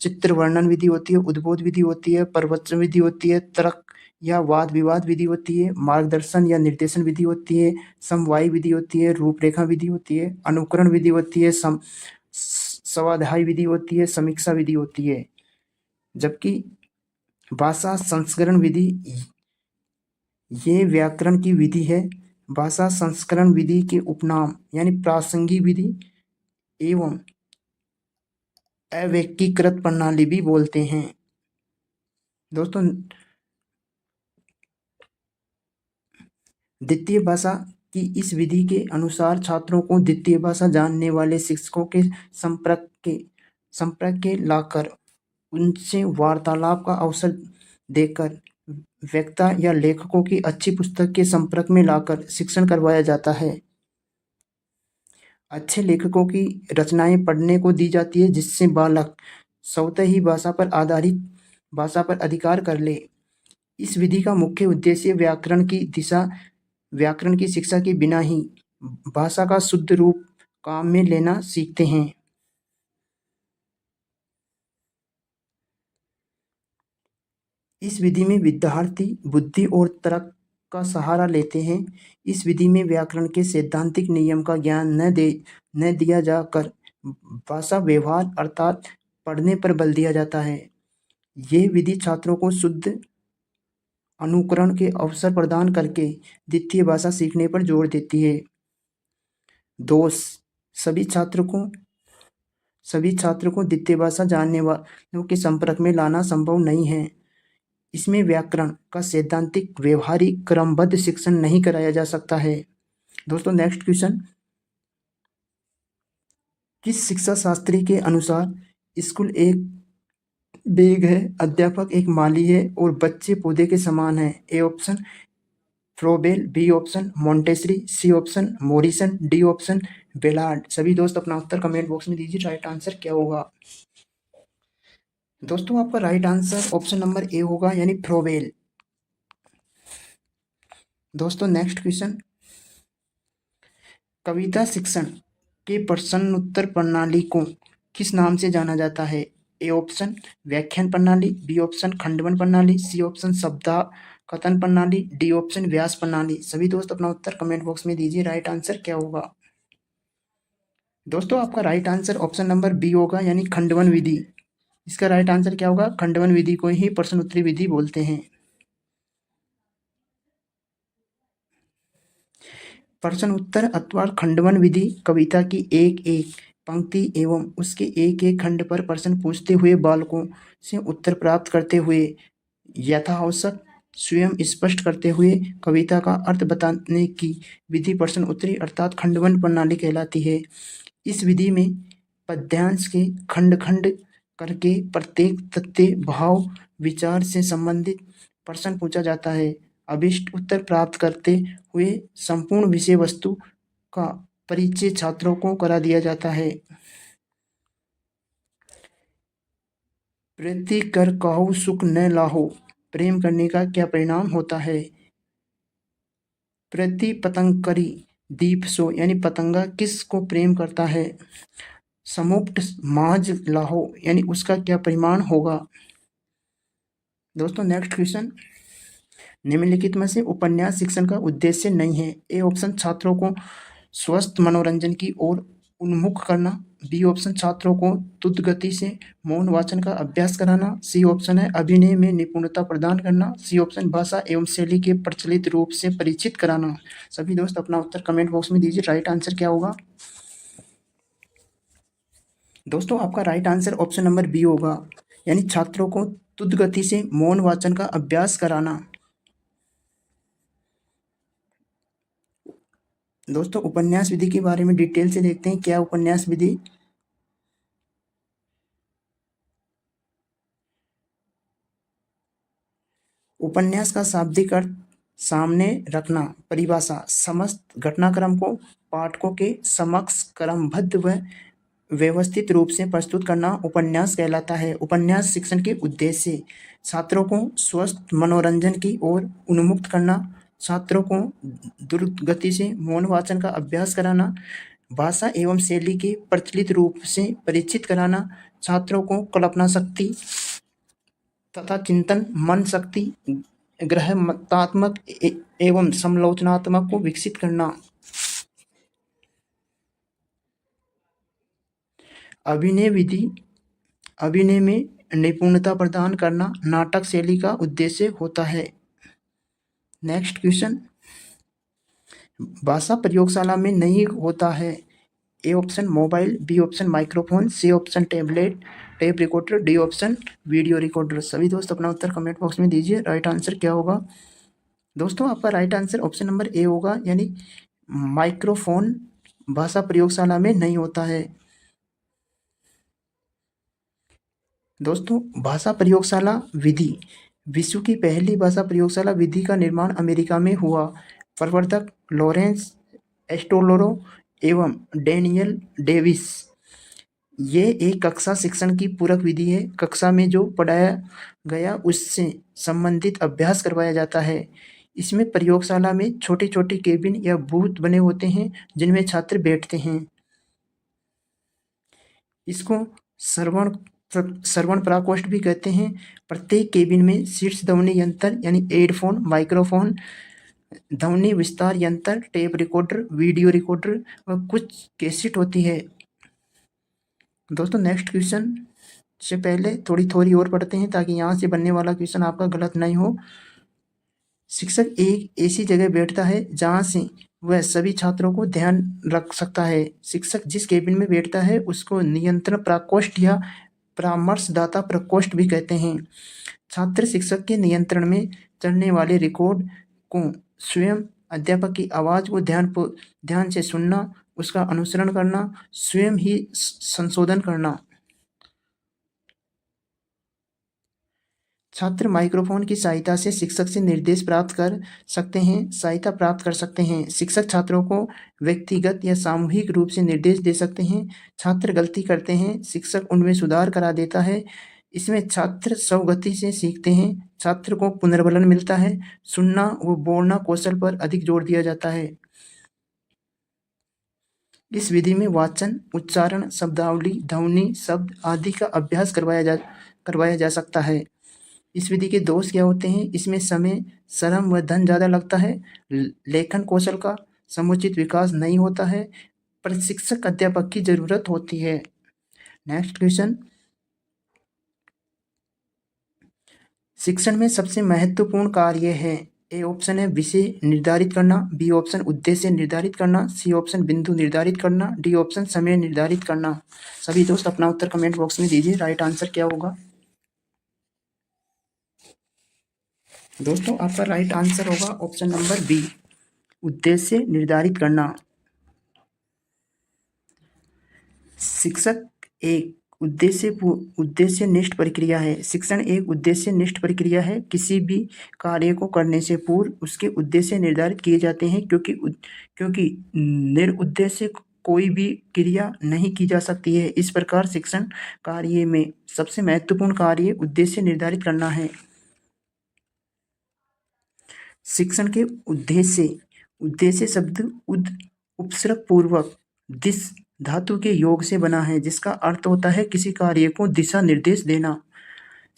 चित्र वर्णन विधि होती है, उद्बोध विधि होती है, प्रवचन विधि होती है, तर्क या वाद विवाद विधि होती है, मार्गदर्शन या निर्देशन विधि होती है, समवायी विधि होती है, रूपरेखा विधि होती है, अनुकरण विधि होती है, स्वाध्याय विधि होती है, समीक्षा विधि होती है। जबकि भाषा संस्करण विधि ये व्याकरण की विधि है। भाषा संस्करण विधि के उपनाम यानी प्रासंगिक विधि एवं अवैक्तिकृत प्रणाली भी बोलते हैं। दोस्तों द्वितीय भाषा की इस विधि के अनुसार छात्रों को द्वितीय भाषा जानने वाले शिक्षकों के संपर्क के लाकर उनसे वार्तालाप का अवसर देकर वक्ता या लेखकों की अच्छी पुस्तक के संपर्क में लाकर शिक्षण करवाया जाता है। अच्छे लेखकों की रचनाएं पढ़ने को दी जाती है जिससे बालक स्वतः ही भाषा पर आधारित भाषा पर अधिकार कर ले। इस विधि का मुख्य उद्देश्य व्याकरण की शिक्षा के बिना ही भाषा का शुद्ध रूप काम में लेना सीखते हैं। इस विधि में विद्यार्थी बुद्धि और तर्क का सहारा लेते हैं। इस विधि में व्याकरण के सैद्धांतिक नियम का ज्ञान न दिया जाकर भाषा व्यवहार अर्थात पढ़ने पर बल दिया जाता है। ये विधि छात्रों को शुद्ध अनुकरण के अवसर प्रदान करके द्वितीय भाषा सीखने पर जोर देती है। दोष, सभी छात्रों को द्वितीय भाषा जानने वालों के संपर्क में लाना संभव नहीं है। इसमें व्याकरण का सैद्धांतिक व्यवहारिक क्रमबद्ध शिक्षण नहीं कराया जा सकता है। दोस्तों नेक्स्ट क्वेश्चन, किस शिक्षा शास्त्री के अनुसार स्कूल एक बेग है, अध्यापक एक माली है और बच्चे पौधे के समान है? A option Froebel, B option Montessori, C option Morrison, D option Ballard. सभी दोस्त अपना उत्तर कमेंट बॉक्स में दीजिए, राइट आंसर क्या होगा? दोस्तों आपका right answer option number A होगा यानी फ्रोबेल। दोस्तों नेक्स्ट क्वेश्चन, कविता शिक्षण के प्रश्नोत्तर प्रणाली को किस नाम से जाना जाता है? ए ऑप्शन व्याख्यान प्रणाली, बी ऑप्शन खंडवन प्रणाली, सी ऑप्शन शब्दा कथन प्रणाली, डी ऑप्शन व्यास प्रणाली। सभी दोस्त अपना उत्तर कमेंट बॉक्स में दीजिए, राइट आंसर क्या होगा? दोस्तों आपका right answer option number B होगा यानी खंडवन विधि। इसका राइट आंसर क्या होगा? खंडवन विधि को ही प्रश्नोत्तरी विधि बोलते हैं। प्रश्न उत्तर अथवा खंडवन विधि कविता की एक एक पंक्ति एवं उसके एक एक खंड पर प्रश्न पूछते हुए बालकों से उत्तर प्राप्त करते हुए यथावश्यक स्वयं स्पष्ट करते हुए कविता का अर्थ बताने की विधि प्रश्न उत्तरी अर्थात खंडवन प्रणाली कहलाती है। इस विधि में पद्यांश के खंड खंड करके प्रत्येक तथ्य भाव विचार से संबंधित प्रश्न पूछा जाता है। अभिष्ट उत्तर प्राप्त करते हुए संपूर्ण विषय वस्तु का परिचय छात्रों को करा दिया जाता है। प्रीति कर काहू सुख न लाहो, प्रेम करने का क्या परिणाम होता है? प्रति पतंग करी दीप सो यानी पतंगा किसको प्रेम करता है? समुक्त माज लाहो यानी उसका क्या परिमाण होगा? दोस्तों नेक्स्ट क्वेश्चन, निम्नलिखित में से उपन्यास शिक्षण का उद्देश्य नहीं है? ए ऑप्शन छात्रों को स्वस्थ मनोरंजन की ओर उन्मुख करना। बी ऑप्शन छात्रों को द्रुत गति से मौन वाचन का अभ्यास कराना। सी ऑप्शन है अभिनय में निपुणता प्रदान करना। सी ऑप्शन भाषा एवं शैली के प्रचलित रूप से परिचित कराना। सभी दोस्त अपना उत्तर कमेंट बॉक्स में दीजिए। राइट आंसर क्या होगा दोस्तों? आपका right answer option number B होगा, यानी छात्रों को द्रुत गति से मौन वाचन का अभ्यास कराना। दोस्तों उपन्यास विधि के बारे में डिटेल से देखते हैं। क्या उपन्यास विधि? उपन्यास का शाब्दिक अर्थ सामने रखना। परिभाषा: समस्त घटनाक्रम को पाठकों के समक्ष क्रमबद्ध व व्यवस्थित रूप से प्रस्तुत करना उपन्यास कहलाता है। उपन्यास शिक्षण के उद्देश्य: छात्रों को स्वस्थ मनोरंजन की ओर उन्मुक्त करना, छात्रों को द्रुत गति से मौन वाचन का अभ्यास कराना, भाषा एवं शैली के प्रचलित रूप से परिचित कराना, छात्रों को कल्पना शक्ति तथा चिंतन मन शक्ति, गृहमतात्मक एवं समालोचनात्मक को विकसित करना। अभिनय विधि: अभिनय में निपुणता प्रदान करना नाटक शैली का उद्देश्य होता है। नेक्स्ट क्वेश्चन, भाषा प्रयोगशाला में नहीं होता है। A option mobile, B option microphone, C option tablet tape recorder, D option video recorder. सभी दोस्त अपना उत्तर कमेंट बॉक्स में दीजिए। राइट आंसर क्या होगा दोस्तों? आपका right answer option number A होगा, यानी माइक्रोफोन भाषा प्रयोगशाला में नहीं होता है। दोस्तों भाषा प्रयोगशाला विधि: विश्व की पहली भाषा प्रयोगशाला विधि का निर्माण अमेरिका में हुआ। प्रवर्तक लॉरेंस एस्टोलोरो एवं डैनियल डेविस। ये एक कक्षा शिक्षण की पूरक विधि है। कक्षा में जो पढ़ाया गया उससे संबंधित अभ्यास करवाया जाता है। इसमें प्रयोगशाला में छोटे छोटे केबिन या बूथ बने होते हैं जिनमें छात्र बैठते हैं। इसको श्रवण प्रकोष्ठ भी कहते हैं। प्रत्येक केबिन में शीर्ष ध्वनि यंत्र यानी एयरफोन, माइक्रोफोन, ध्वनि विस्तार यंत्र, टेप रिकॉर्डर, वीडियो रिकॉर्डर व कुछ कैसेट होती है। दोस्तों नेक्स्ट क्वेश्चन से पहले थोड़ी थोड़ी और पढ़ते हैं ताकि यहाँ से बनने वाला क्वेश्चन आपका गलत नहीं हो। शिक्षक एक ऐसी जगह बैठता है जहाँ से वह सभी छात्रों को ध्यान रख सकता है। शिक्षक जिस केबिन में बैठता है उसको नियंत्रण प्रकोष्ठ या परामर्शदाता प्रकोष्ठ भी कहते हैं। छात्र शिक्षक के नियंत्रण में चलने वाले रिकॉर्ड को स्वयं अध्यापक की आवाज़ को ध्यान से सुनना, उसका अनुसरण करना, स्वयं ही संशोधन करना। छात्र माइक्रोफोन की सहायता से शिक्षक से निर्देश प्राप्त कर सकते हैं, सहायता प्राप्त कर सकते हैं। शिक्षक छात्रों को व्यक्तिगत या सामूहिक रूप से निर्देश दे सकते हैं। छात्र गलती करते हैं, शिक्षक उनमें सुधार करा देता है। इसमें छात्र स्वगति से सीखते हैं, छात्र को पुनर्बलन मिलता है। सुनना व बोलना कौशल पर अधिक जोर दिया जाता है। इस विधि में वाचन, उच्चारण, शब्दावली, ध्वनि, शब्द आदि का अभ्यास करवाया जा सकता है। इस विधि के दोष क्या होते हैं? इसमें समय, श्रम व धन ज़्यादा लगता है। लेखन कौशल का समुचित विकास नहीं होता है। प्रशिक्षक अध्यापक की जरूरत होती है। नेक्स्ट क्वेश्चन, शिक्षण में सबसे महत्वपूर्ण कार्य है। ए ऑप्शन है विषय निर्धारित करना, बी ऑप्शन उद्देश्य निर्धारित करना, सी ऑप्शन बिंदु निर्धारित करना, डी ऑप्शन समय निर्धारित करना। सभी दोस्त अपना उत्तर कमेंट बॉक्स में दीजिए। राइट आंसर क्या होगा दोस्तों? आपका राइट आंसर होगा ऑप्शन नंबर बी, उद्देश्य निर्धारित करना। शिक्षक एक उद्देश्यनिष्ठ प्रक्रिया है। शिक्षण एक उद्देश्यनिष्ठ प्रक्रिया है। किसी भी कार्य को करने से पूर्व उसके उद्देश्य निर्धारित किए जाते हैं, क्योंकि निरुद्देश्य कोई भी क्रिया नहीं की जा सकती है। इस प्रकार शिक्षण कार्य में सबसे महत्वपूर्ण कार्य उद्देश्य निर्धारित करना है। शिक्षण के उद्देश्य शब्द उपसर्ग पूर्वक दिस धातु के योग से बना है, जिसका अर्थ होता है किसी कार्य को दिशा निर्देश देना।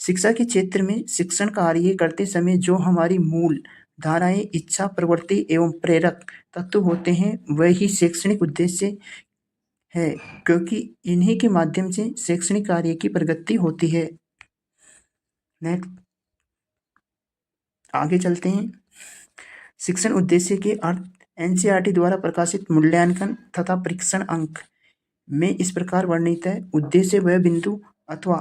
शिक्षा के क्षेत्र में शिक्षण कार्य करते समय जो हमारी मूल धाराएं, इच्छा, प्रवृत्ति एवं प्रेरक तत्व होते हैं वही शैक्षणिक उद्देश्य है, क्योंकि इन्हीं के माध्यम से शैक्षणिक कार्य की प्रगति होती है। नेक्स्ट आगे चलते हैं। शिक्षण उद्देश्य के अर्थ एनसीईआरटी द्वारा प्रकाशित मूल्यांकन तथा परीक्षण अंक में इस प्रकार वर्णित है। उद्देश्य वह बिंदु अथवा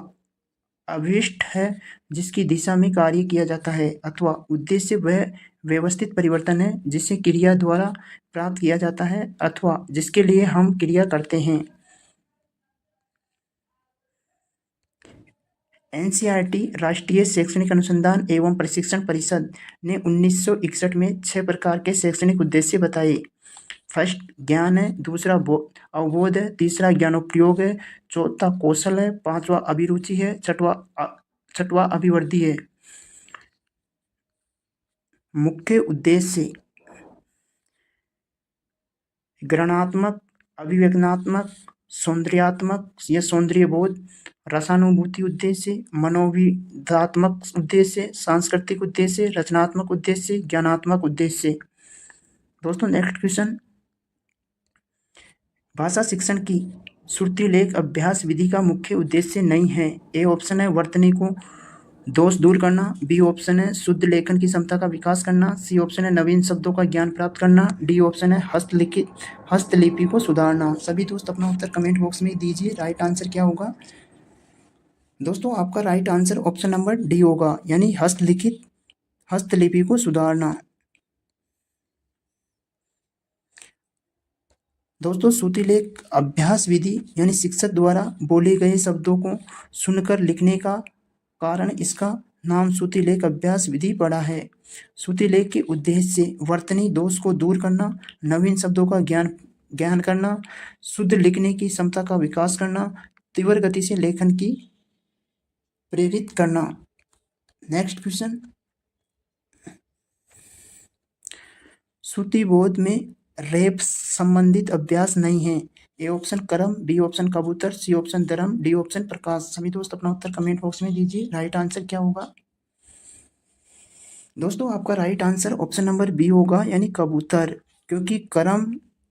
अभिष्ट है जिसकी दिशा में कार्य किया जाता है, अथवा उद्देश्य वह व्यवस्थित परिवर्तन है जिसे क्रिया द्वारा प्राप्त किया जाता है अथवा जिसके लिए हम क्रिया करते हैं। एनसीईआरटी राष्ट्रीय शैक्षणिक अनुसंधान एवं प्रशिक्षण परिषद ने 1961 में 6 प्रकार के शैक्षणिक उद्देश्य बताए। फर्स्ट ज्ञान है, दूसरा अवबोध है, तीसरा ज्ञानोपयोग है, चौथा कौशल है, पांचवा अभिरुचि है, छठवा अभिवृद्धि है। मुख्य उद्देश्य ग्रहणात्मक, अभिव्यंजनात्मक, सौंदर्यात्मक या सौंदर्य बोध, रसानुभूति उद्देश्य, मनोविधात्मक उद्देश्य, सांस्कृतिक उद्देश्य, रचनात्मक उद्देश्य, ज्ञानात्मक उद्देश्य। दोस्तों नेक्स्ट क्वेश्चन, भाषा शिक्षण की श्रुतिलेख अभ्यास विधि का मुख्य उद्देश्य नहीं है। ए ऑप्शन है वर्तनी को दोष दूर करना, बी ऑप्शन है शुद्ध लेखन की क्षमता का विकास करना, सी ऑप्शन है नवीन शब्दों का ज्ञान प्राप्त करना, डी ऑप्शन है हस्तलिपि को सुधारना। सभी दोस्त अपना उत्तर कमेंट बॉक्स में दीजिए। राइट आंसर क्या होगा? दोस्तों आपका right answer option number D होगा, यानी हस्तलिपि को सुधारना। दोस्तों श्रुतिलेख अभ्यास विधि यानी शिक्षक द्वारा बोले गए शब्दों को सुनकर लिखने का कारण इसका नाम श्रुतिलेख अभ्यास विधि पड़ा है। श्रुतिलेख के उद्देश्य वर्तनी दोष को दूर करना, नवीन शब्दों का ज्ञान करना, शुद्ध लिखने की क्षमता का विकास करना, तीव्र गति से लेखन की प्रेरित करना। नेक्स्ट क्वेश्चन, श्रुतिबोध में रैप संबंधित अभ्यास नहीं है। ए ऑप्शन करम, बी ऑप्शन कबूतर, सी ऑप्शन धर्म, डी ऑप्शन प्रकाश। सभी दोस्त अपना उत्तर कमेंट बॉक्स में दीजिए। राइट आंसर क्या होगा? दोस्तों आपका right answer option number B होगा, यानी कबूतर, क्योंकि करम,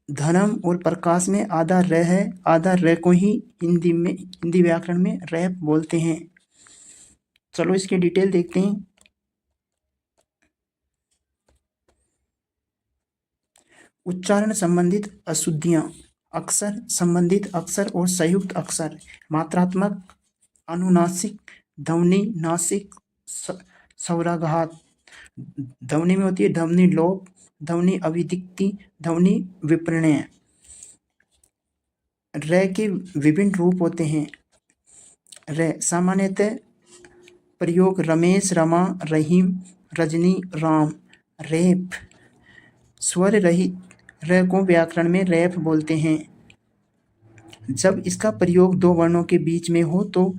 धर्म और प्रकाश में आधा र है, आधा र को ही हिंदी व्याकरण में रैप बोलते हैं। चलो इसके डिटेल देखते हैं। उच्चारण संबंधित अशुद्धियां, अक्षर संबंधित अक्षर और संयुक्त अक्षर, मात्रात्मक, अनुनासिक, ध्वनि नासिक, स्वराघात। ध्वनि में होती है ध्वनि लोप, ध्वनि अभिव्यक्ति, ध्वनि विपर्णय। र के विभिन्न रूप होते हैं। र सामान्यतः प्रयोग रमेश, रमा, रहीम, रजनी, राम। रेप स्वर रहित र को व्याकरण में रैप बोलते हैं। जब इसका प्रयोग दो वर्णों के बीच में हो तो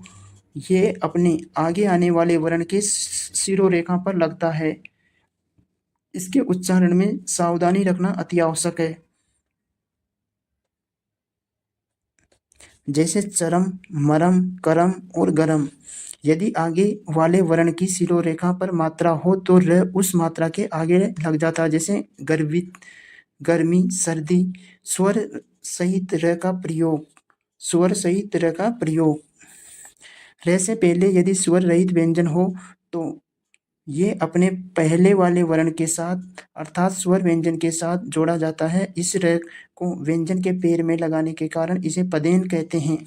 ये अपने आगे आने वाले वर्ण के शिरोरेखा पर लगता है। इसके उच्चारण में सावधानी रखना अति आवश्यक है। जैसे चरम, मरम, करम और गरम। यदि आगे वाले वर्ण की शिरोरेखा पर मात्रा हो तो र उस मात्रा के आगे लग जाता है। जैसे गर्वित, गर्मी, सर्दी। स्वर सहित र का प्रयोग, स्वर सहित र का प्रयोग। र से पहले यदि स्वर रहित व्यंजन हो तो ये अपने पहले वाले वर्ण के साथ अर्थात स्वर व्यंजन के साथ जोड़ा जाता है। इस र को व्यंजन के पैर में लगाने के कारण इसे पदेन कहते हैं।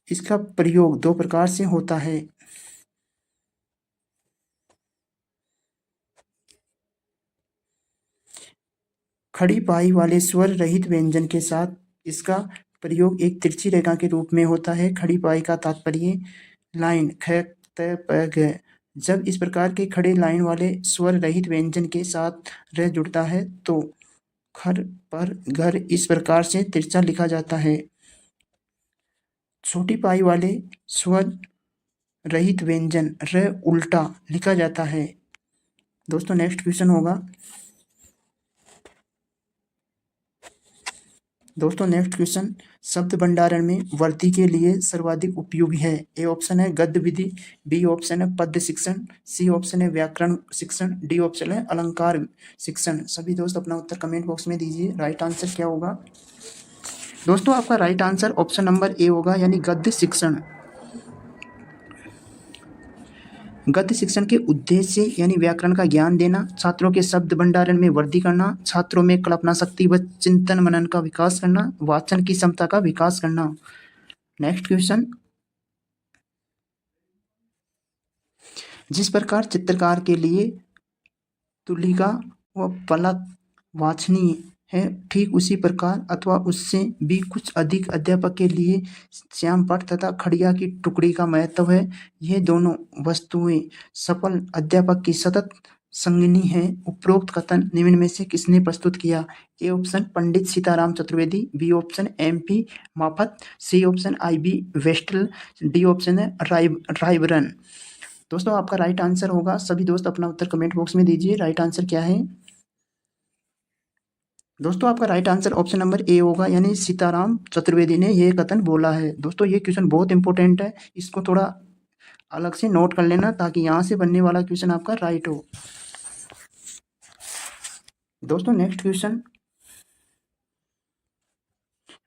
इसका प्रयोग दो प्रकार से होता है। खड़ी पाई वाले स्वर रहित व्यंजन के साथ इसका प्रयोग एक तिरछी रेखा के रूप में होता है। खड़ी पाई का तात्पर्य लाइन ख, त, प, ग। जब इस प्रकार के खड़े लाइन वाले स्वर रहित व्यंजन के साथ र जुड़ता है तो खर पर घर इस प्रकार से तिरछा लिखा जाता है। छोटी पाई वाले स्वर रहित व्यंजन र उल्टा लिखा जाता है। दोस्तों नेक्स्ट क्वेश्चन होगा, दोस्तों नेक्स्ट क्वेश्चन, शब्द भंडारण में वर्ती के लिए सर्वाधिक उपयोगी है। ए ऑप्शन है गद्य विधि, बी ऑप्शन है पद्य शिक्षण, सी ऑप्शन है व्याकरण शिक्षण, डी ऑप्शन है अलंकार शिक्षण। सभी दोस्त अपना उत्तर कमेंट बॉक्स में दीजिए। राइट आंसर क्या होगा? दोस्तों आपका right answer option number A होगा, यानी गद्य शिक्षण। गद्य शिक्षण के उद्देश्य यानी व्याकरण का ज्ञान देना, छात्रों के शब्द भंडारण में वृद्धि करना, छात्रों में कल्पना शक्ति व चिंतन मनन का विकास करना, वाचन की क्षमता का विकास करना। नेक्स्ट क्वेश्चन, जिस प्रकार चित्रकार के लिए तुलिका व फलक वांछनीय है, ठीक उसी प्रकार अथवा उससे भी कुछ अधिक अध्यापक के लिए श्यामपट्ट तथा खड़िया की टुकड़ी का महत्व है। ये दोनों वस्तुएं सफल अध्यापक की सतत संगिनी है। उपरोक्त कथन निम्न में से किसने प्रस्तुत किया? A option Pandit Sitaram Chaturvedi, B option MP Moffat, C option IB वेस्टल, डी ऑप्शन है रायबरन। दोस्तों आपका राइट आंसर होगा, सभी दोस्त अपना उत्तर कमेंट बॉक्स में दीजिए। राइट आंसर क्या है? दोस्तों आपका right answer option number A होगा, यानी सीताराम चतुर्वेदी ने यह कथन बोला है। दोस्तों ये क्वेश्चन बहुत इंपॉर्टेंट है, इसको थोड़ा अलग से नोट कर लेना ताकि यहाँ से बनने वाला क्वेश्चन आपका राइट हो। दोस्तों नेक्स्ट क्वेश्चन,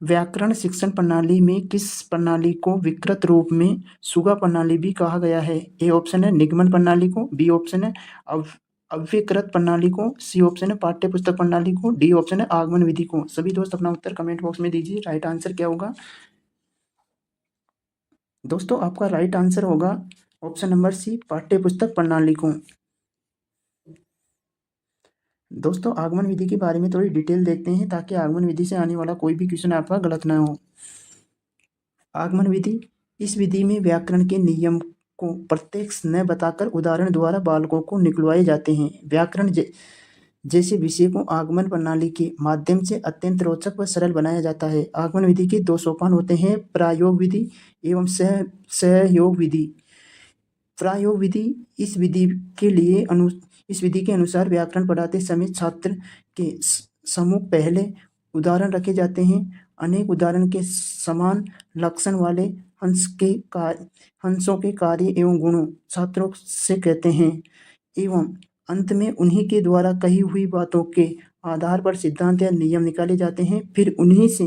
व्याकरण शिक्षण प्रणाली में किस प्रणाली को विकृत रूप में सुगा प्रणाली भी कहा गया है? ए ऑप्शन है निगमन प्रणाली को, बी ऑप्शन है अव्यकृत प्रणाली को, सी ऑप्शन है पाठ्य पुस्तक प्रणाली को, डी ऑप्शन है आगमन विधि को। सभी दोस्त अपना उत्तर कमेंट बॉक्स में दीजिए। राइट आंसर क्या होगा? दोस्तों आपका राइट आंसर होगा ऑप्शन नंबर सी, पाठ्य पुस्तक प्रणाली को। दोस्तों आगमन विधि के बारे में थोड़ी डिटेल देखते हैं ताकि आगमन विधि से आने वाला कोई भी क्वेश्चन आपका गलत ना हो। आगमन विधि, इस विधि में व्याकरण के नियम को प्रत्यक्ष न बताकर उदाहरण द्वारा बालकों को निकलवाए जाते हैं। व्याकरण जैसे विषय को आगमन प्रणाली के माध्यम से अत्यंत रोचक व सरल बनाया जाता है। आगमन विधि के 2 सोपान होते हैं, प्रायोग विधि एवं सहयोग विधि। प्रायोग विधि, इस विधि के अनुसार व्याकरण पढ़ाते समय छात्र के सम्मुख पहले उदाहरण रखे जाते हैं। अनेक उदाहरण के समान लक्षण वाले हंसों के कार्य एवं गुणों छात्रों से कहते हैं एवं अंत में उन्हीं के द्वारा कही हुई बातों के आधार पर सिद्धांत या नियम निकाले जाते हैं। फिर उन्हीं से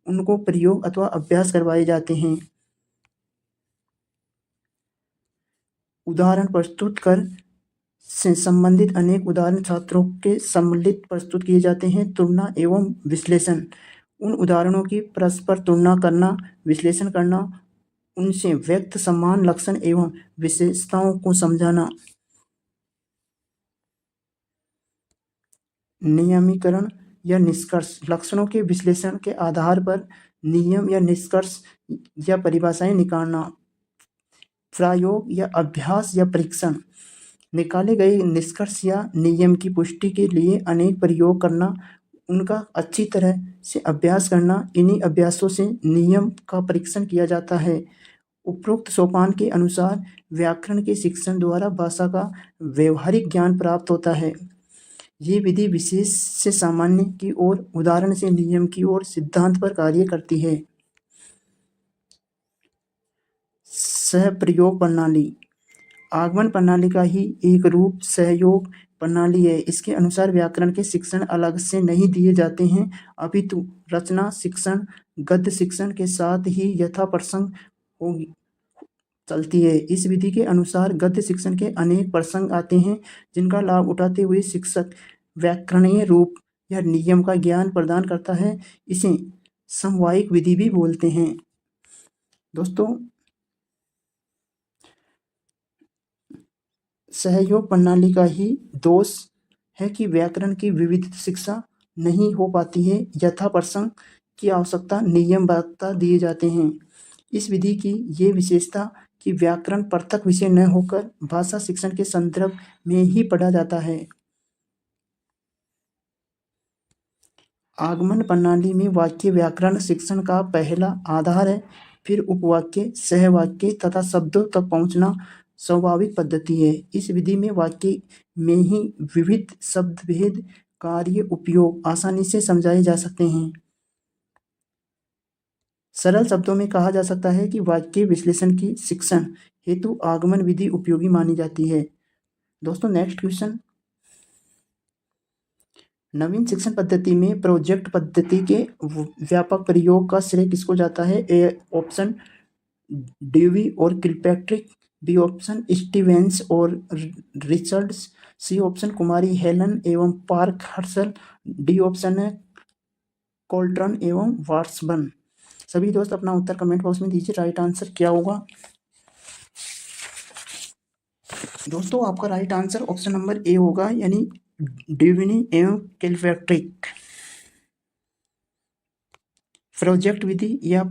उनको प्रयोग अथवा अभ्यास करवाए जाते हैं। उदाहरण प्रस्तुत कर से संबंधित अनेक उदाहरण छात्रों के सम्मिलित प्रस्तुत किए जाते हैं। तुलना एवं विश्लेषण, उन उदाहरणों की परस्पर तुलना करना, विश्लेषण करना, उनसे व्यक्त समान लक्षण एवं विशेषताओं को समझाना। नियमीकरण या निष्कर्ष, लक्षणों के विश्लेषण के आधार पर नियम या निष्कर्ष या परिभाषाएं निकालना। प्रयोग या अभ्यास या परीक्षण, निकाले गए निष्कर्ष या नियम की पुष्टि के लिए अनेक प्रयोग करना, उनका अच्छी तरह से अभ्यास करना। इन्हीं अभ्यासों से नियम का परीक्षण किया जाता है। उपरोक्त सोपान के अनुसार व्याकरण के शिक्षण द्वारा भाषा का व्यवहारिक ज्ञान प्राप्त होता है। ये विधि विशेष से सामान्य की ओर, उदाहरण से नियम की ओर सिद्धांत पर कार्य करती है। सहप्रयोग प्रणाली, आगमन प्रणाली का ही एक रूप सहयोग प्रणाली है। इसके अनुसार व्याकरण के शिक्षण अलग से नहीं दिए जाते हैं, अपितु रचना शिक्षण गद्य शिक्षण के साथ ही यथा प्रसंग होगी चलती है। इस विधि के अनुसार गद्य शिक्षण के अनेक प्रसंग आते हैं, जिनका लाभ उठाते हुए शिक्षक व्याकरणीय रूप या नियम का ज्ञान प्रदान करता है। इसे समवायिक विधि भी बोलते हैं। दोस्तों सहयोग प्रणाली का ही दोष है कि व्याकरण की विविध शिक्षा नहीं हो पाती है। यथा प्रसंग की आवश्यकता नियमबद्धता दिए जाते हैं। इस विधि की ये विशेषता कि व्याकरण पृथक विषय न होकर भाषा शिक्षण के संदर्भ में ही पढ़ा जाता है। आगमन प्रणाली में वाक्य व्याकरण शिक्षण का पहला आधार है, फिर उपवाक्य, सहवाक्य तथा शब्दों तक पहुंचना स्वाभाविक पद्धति है। इस विधि में वाक्य में ही विविध शब्द भेद, कार्य, उपयोग आसानी से समझाए जा सकते हैं। सरल शब्दों में कहा जा सकता है कि वाक्य विश्लेषण की शिक्षण हेतु आगमन विधि उपयोगी मानी जाती है। दोस्तों नेक्स्ट क्वेश्चन, नवीन शिक्षण पद्धति में प्रोजेक्ट पद्धति के व्यापक प्रयोग का श्रेय किसको जाता है? ए ऑप्शन ड्यूवी और किलपैट्रिक, बी ऑप्शन स्टीवेंस और रिचर्ड्स, सी ऑप्शन कुमारी हेलन एवं पार्क हर्सल, डी ऑप्शन है कोल्ट्रन एवं वाट्सबन। सभी दोस्त अपना उत्तर कमेंट बॉक्स में दीजिए, राइट आंसर क्या होगा। दोस्तों आपका right answer option number A होगा, यानी ड्यूविनी एवं किलपैट्रिक। प्रोजेक्ट विधि या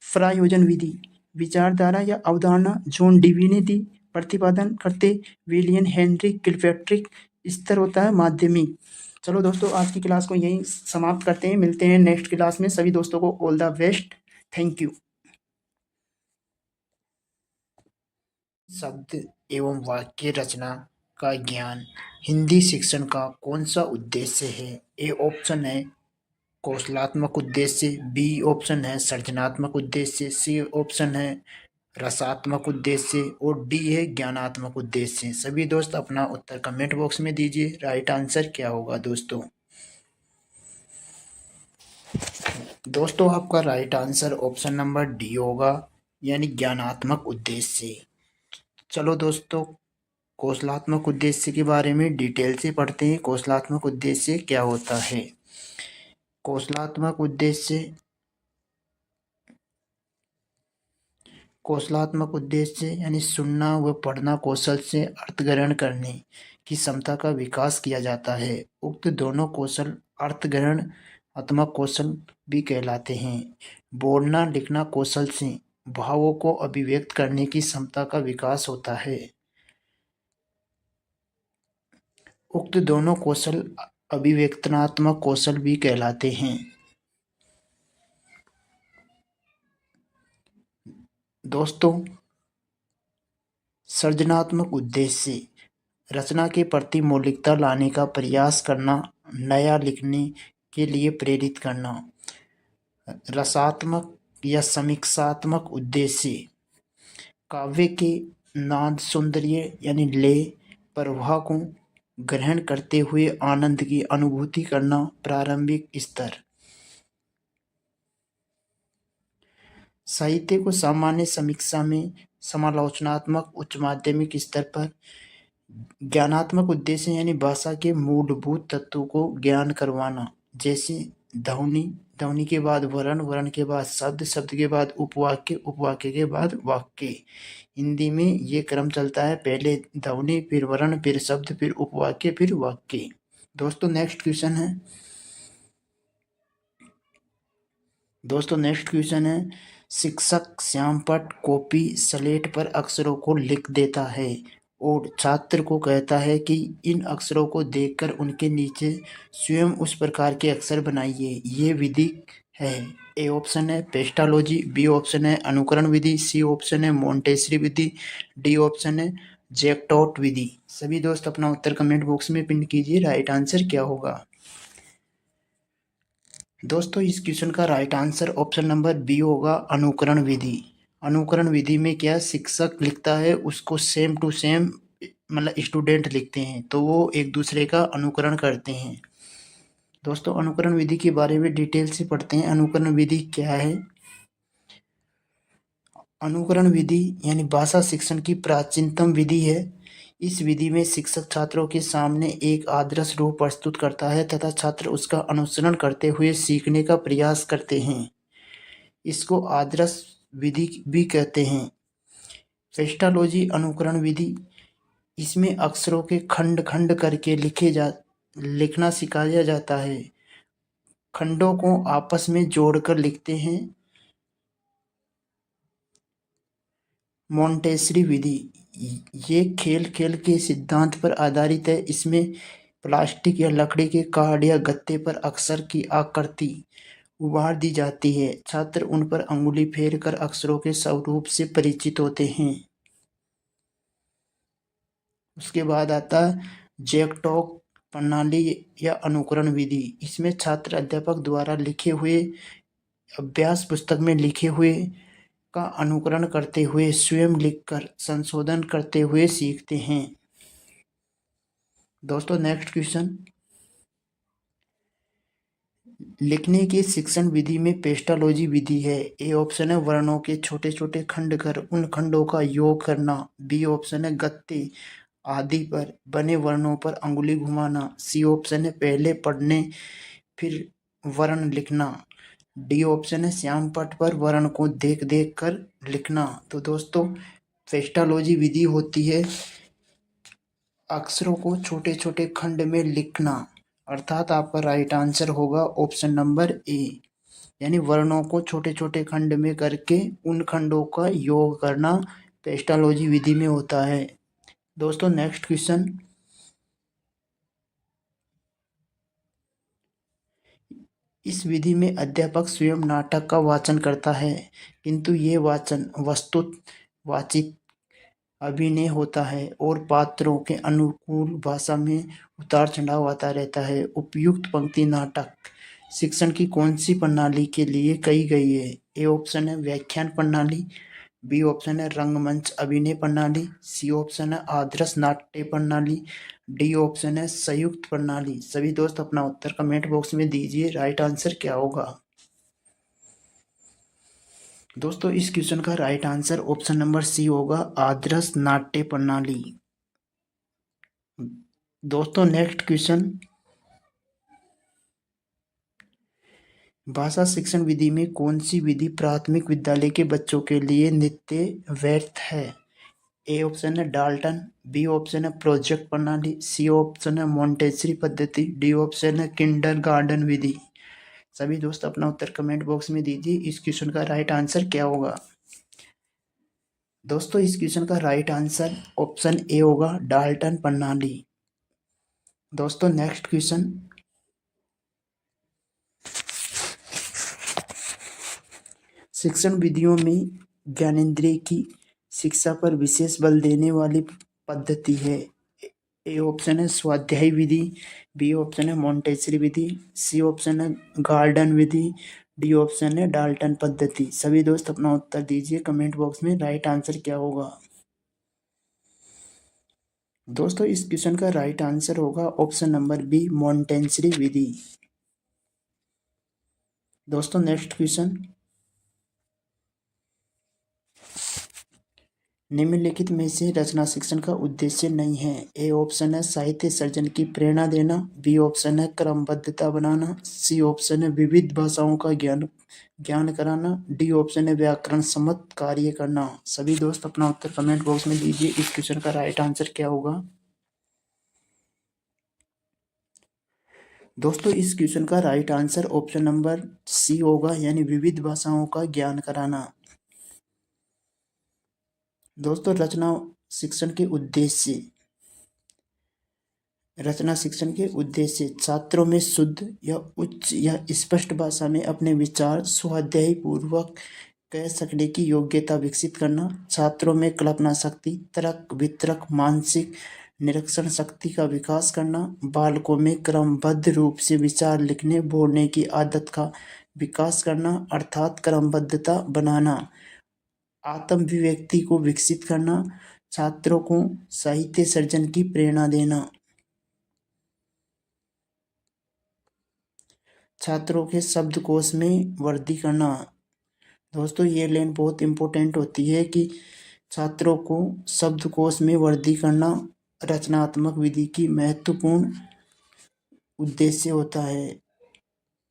प्रयोजन विधि, विचारधारा या अवधारणा जॉन डीवी ने दी, प्रतिपादन करते विलियम हेनरी किलपैट्रिक, स्तर होता है माध्यमिक। चलो दोस्तों आज की क्लास को यहीं समाप्त करते हैं, मिलते हैं नेक्स्ट क्लास में। सभी दोस्तों को all the best, thank you. शब्द एवं वाक्य रचना का ज्ञान हिंदी शिक्षण का कौन सा उद्देश्य है? ए ऑप्शन है कौशलात्मक उद्देश्य, बी ऑप्शन है सृजनात्मक उद्देश्य, सी ऑप्शन है रसात्मक उद्देश्य और डी है ज्ञानात्मक उद्देश्य। सभी दोस्त अपना उत्तर कमेंट बॉक्स में दीजिए, राइट आंसर क्या होगा दोस्तों। दोस्तों आपका right answer option number D होगा, यानी ज्ञानात्मक उद्देश्य। चलो दोस्तों कौशलात्मक उद्देश्य के बारे में डिटेल से पढ़ते हैं। कौशलात्मक उद्देश्य क्या होता है? कौशलात्मक उद्देश्य यानी सुनना व पढ़ना कौशल से अर्थ ग्रहण करने की क्षमता का विकास किया जाता है। उक्त दोनों कौशल अर्थ ग्रहणात्मक कौशल भी कहलाते हैं। बोलना लिखना कौशल से भावों को अभिव्यक्त करने की क्षमता का विकास होता है। उक्त दोनों कौशल अभिव्यक्तनात्मक कौशल भी कहलाते हैं। दोस्तों सृजनात्मक उद्देश्य रचना के प्रति मौलिकता लाने का प्रयास करना, नया लिखने के लिए प्रेरित करना। रसात्मक या समीक्षात्मक उद्देश्य काव्य के नाद सौंदर्य यानी लय प्रवाह को ग्रहण करते हुए आनंद की अनुभूति करना। प्रारंभिक स्तर साहित्य को सामान्य समीक्षा में समालोचनात्मक उच्च माध्यमिक स्तर पर। ज्ञानात्मक उद्देश्य यानी भाषा के मूलभूत तत्वों को ज्ञान करवाना, जैसे ध्वनि, ध्वनि के बाद वर्ण, वर्ण के बाद शब्द, शब्द के बाद उपवाक्य, उपवाक्य के बाद वाक्य। हिंदी में ये क्रम चलता है, पहले ध्वनि, फिर वर्ण, फिर शब्द, फिर उपवाक्य, फिर वाक्य। दोस्तों नेक्स्ट क्वेश्चन है शिक्षक श्यामपट्ट कॉपी स्लेट पर अक्षरों को लिख देता है और छात्र को कहता है कि इन अक्षरों को देखकर उनके नीचे स्वयं उस प्रकार के अक्षर बनाइए। ये विधि है। ए ऑप्शन है पेस्टालॉजी, बी ऑप्शन है अनुकरण विधि, सी ऑप्शन है मोंटेसरी विधि, डी ऑप्शन है जैक्टॉट विधि। सभी दोस्त अपना उत्तर कमेंट बॉक्स में पिन कीजिए, राइट आंसर क्या होगा। दोस्तों इस क्वेश्चन का right answer option number B होगा, अनुकरण विधि। अनुकरण विधि में क्या शिक्षक लिखता है उसको सेम टू सेम मतलब स्टूडेंट लिखते हैं, तो वो एक दूसरे का अनुकरण करते हैं। दोस्तों अनुकरण विधि के बारे में डिटेल से पढ़ते हैं। अनुकरण विधि क्या है? अनुकरण विधि यानी भाषा शिक्षण की प्राचीनतम विधि है। इस विधि में शिक्षक छात्रों के सामने एक आदर्श रूप प्रस्तुत करता है तथा छात्र उसका अनुसरण करते हुए सीखने का प्रयास करते हैं। इसको आदर्श विधि भी कहते हैं। पेस्टालॉजी अनुकरण विधि, इसमें अक्षरों के खंड खंड करके लिखना सिखाया जाता है। खंडों को आपस में जोड़कर लिखते हैं। मोंटेसरी विधि, ये खेल खेल के सिद्धांत पर आधारित है। इसमें प्लास्टिक या लकड़ी के कार्ड या गत्ते पर अक्षर की आकृति उभार दी जाती है। छात्र उन पर अंगुली फेर कर अक्षरों के स्वरूप से परिचित होते हैं। उसके बाद आता है जैक्टॉट प्रणाली या अनुकरण विधि। इसमें छात्र अध्यापक द्वारा लिखे हुए अभ्यास पुस्तक में लिखे हुए का अनुकरण करते हुए स्वयं लिखकर संशोधन करते हुए सीखते हैं। दोस्तों नेक्स्ट क्वेश्चन, लिखने की शिक्षण विधि में पेस्टालॉजी विधि है। ए ऑप्शन है वर्णों के छोटे छोटे खंड कर उन खंडों का योग करना। बी ऑप्शन है गत्ते आदि पर बने वर्णों पर अंगुली घुमाना। सी ऑप्शन है पहले पढ़ने फिर वर्ण लिखना। डी ऑप्शन है श्याम पट पर वर्ण को देख देख कर लिखना। तो दोस्तों पेस्टालॉजी विधि होती है अक्षरों को छोटे छोटे खंड में लिखना, अर्थात आपका राइट आंसर होगा ऑप्शन नंबर ए, यानी वर्णों को छोटे छोटे खंड में करके उन खंडों का योग करना पेस्टालॉजी विधि में होता है। दोस्तों नेक्स्ट क्वेश्चन, इस विधि में अध्यापक स्वयं नाटक का वाचन करता है, किंतु ये वाचन वस्तुत वाचिक अभिनय होता है और पात्रों के अनुकूल भाषा में उतार चढ़ाव आता रहता है। उपयुक्त पंक्ति नाटक शिक्षण की कौन सी प्रणाली के लिए कही गई है? ए ऑप्शन है व्याख्यान प्रणाली। बी ऑप्शन है रंगमंच अभिनय प्रणाली। सी ऑप्शन है आदर्श नाट्य प्रणाली। डी ऑप्शन है संयुक्त प्रणाली। सभी दोस्त अपना उत्तर कमेंट बॉक्स में दीजिए, राइट आंसर क्या होगा? दोस्तों इस क्वेश्चन का right answer option number C होगा, आदर्श नाट्य प्रणाली। दोस्तों नेक्स्ट क्वेश्चन, भाषा शिक्षण विधि में कौन सी विधि प्राथमिक विद्यालय के बच्चों के लिए नित्य व्यर्थ है? ए ऑप्शन है डाल्टन। बी ऑप्शन है प्रोजेक्ट प्रणाली। सी ऑप्शन है मॉन्टेसरी पद्धति। डी ऑप्शन है किंडरगार्टन विधि। सभी दोस्त अपना उत्तर कमेंट बॉक्स में दीजिए, इस क्वेश्चन का राइट आंसर क्या होगा? दोस्तों इस क्वेश्चन का राइट आंसर ऑप्शन ए होगा, डाल्टन प्रणाली। दोस्तों नेक्स्ट क्वेश्चन, शिक्षण विधियों में ज्ञानेंद्रिय की शिक्षा पर विशेष बल देने वाली पद्धति है। ए ऑप्शन है स्वाध्याय विधि। बी ऑप्शन है मॉन्टेसरी विधि। सी ऑप्शन है गार्डन विधि। डी ऑप्शन है डाल्टन पद्धति। सभी दोस्त अपना उत्तर दीजिए कमेंट बॉक्स में, राइट आंसर क्या होगा? दोस्तों इस क्वेश्चन का राइट आंसर होगा ऑप्शन नंबर बी, मॉन्टेसरी विधि। दोस्तों नेक्स्ट क्वेश्चन, निम्नलिखित में से रचना शिक्षण का उद्देश्य नहीं है। ए ऑप्शन है साहित्य सर्जन की प्रेरणा देना। बी ऑप्शन है क्रमबद्धता बनाना। सी ऑप्शन है विविध भाषाओं का ज्ञान कराना। डी ऑप्शन है व्याकरण सम्मत कार्य करना। सभी दोस्त अपना उत्तर कमेंट बॉक्स में दीजिए, इस क्वेश्चन का राइट आंसर क्या होगा? दोस्तों इस क्वेश्चन का right answer option number C होगा, यानी विविध भाषाओं का ज्ञान कराना। दोस्तों रचना शिक्षण के उद्देश्य छात्रों में शुद्ध या उच्च या स्पष्ट भाषा में अपने विचार स्वाध्याय पूर्वक कह सकने की योग्यता विकसित करना, छात्रों में कल्पना शक्ति, तर्क वितर्क मानसिक निरीक्षण शक्ति का विकास करना, बालकों में क्रमबद्ध रूप से विचार लिखने बोलने की आदत का विकास करना अर्थात क्रमबद्धता बनाना, आत्माभिव्यक्ति को विकसित करना, छात्रों को साहित्य सर्जन की प्रेरणा देना, छात्रों के शब्दकोश में वृद्धि करना। दोस्तों ये लाइन बहुत इंपॉर्टेंट होती है कि छात्रों को शब्दकोश में वृद्धि करना रचनात्मक विधि की महत्वपूर्ण उद्देश्य होता है।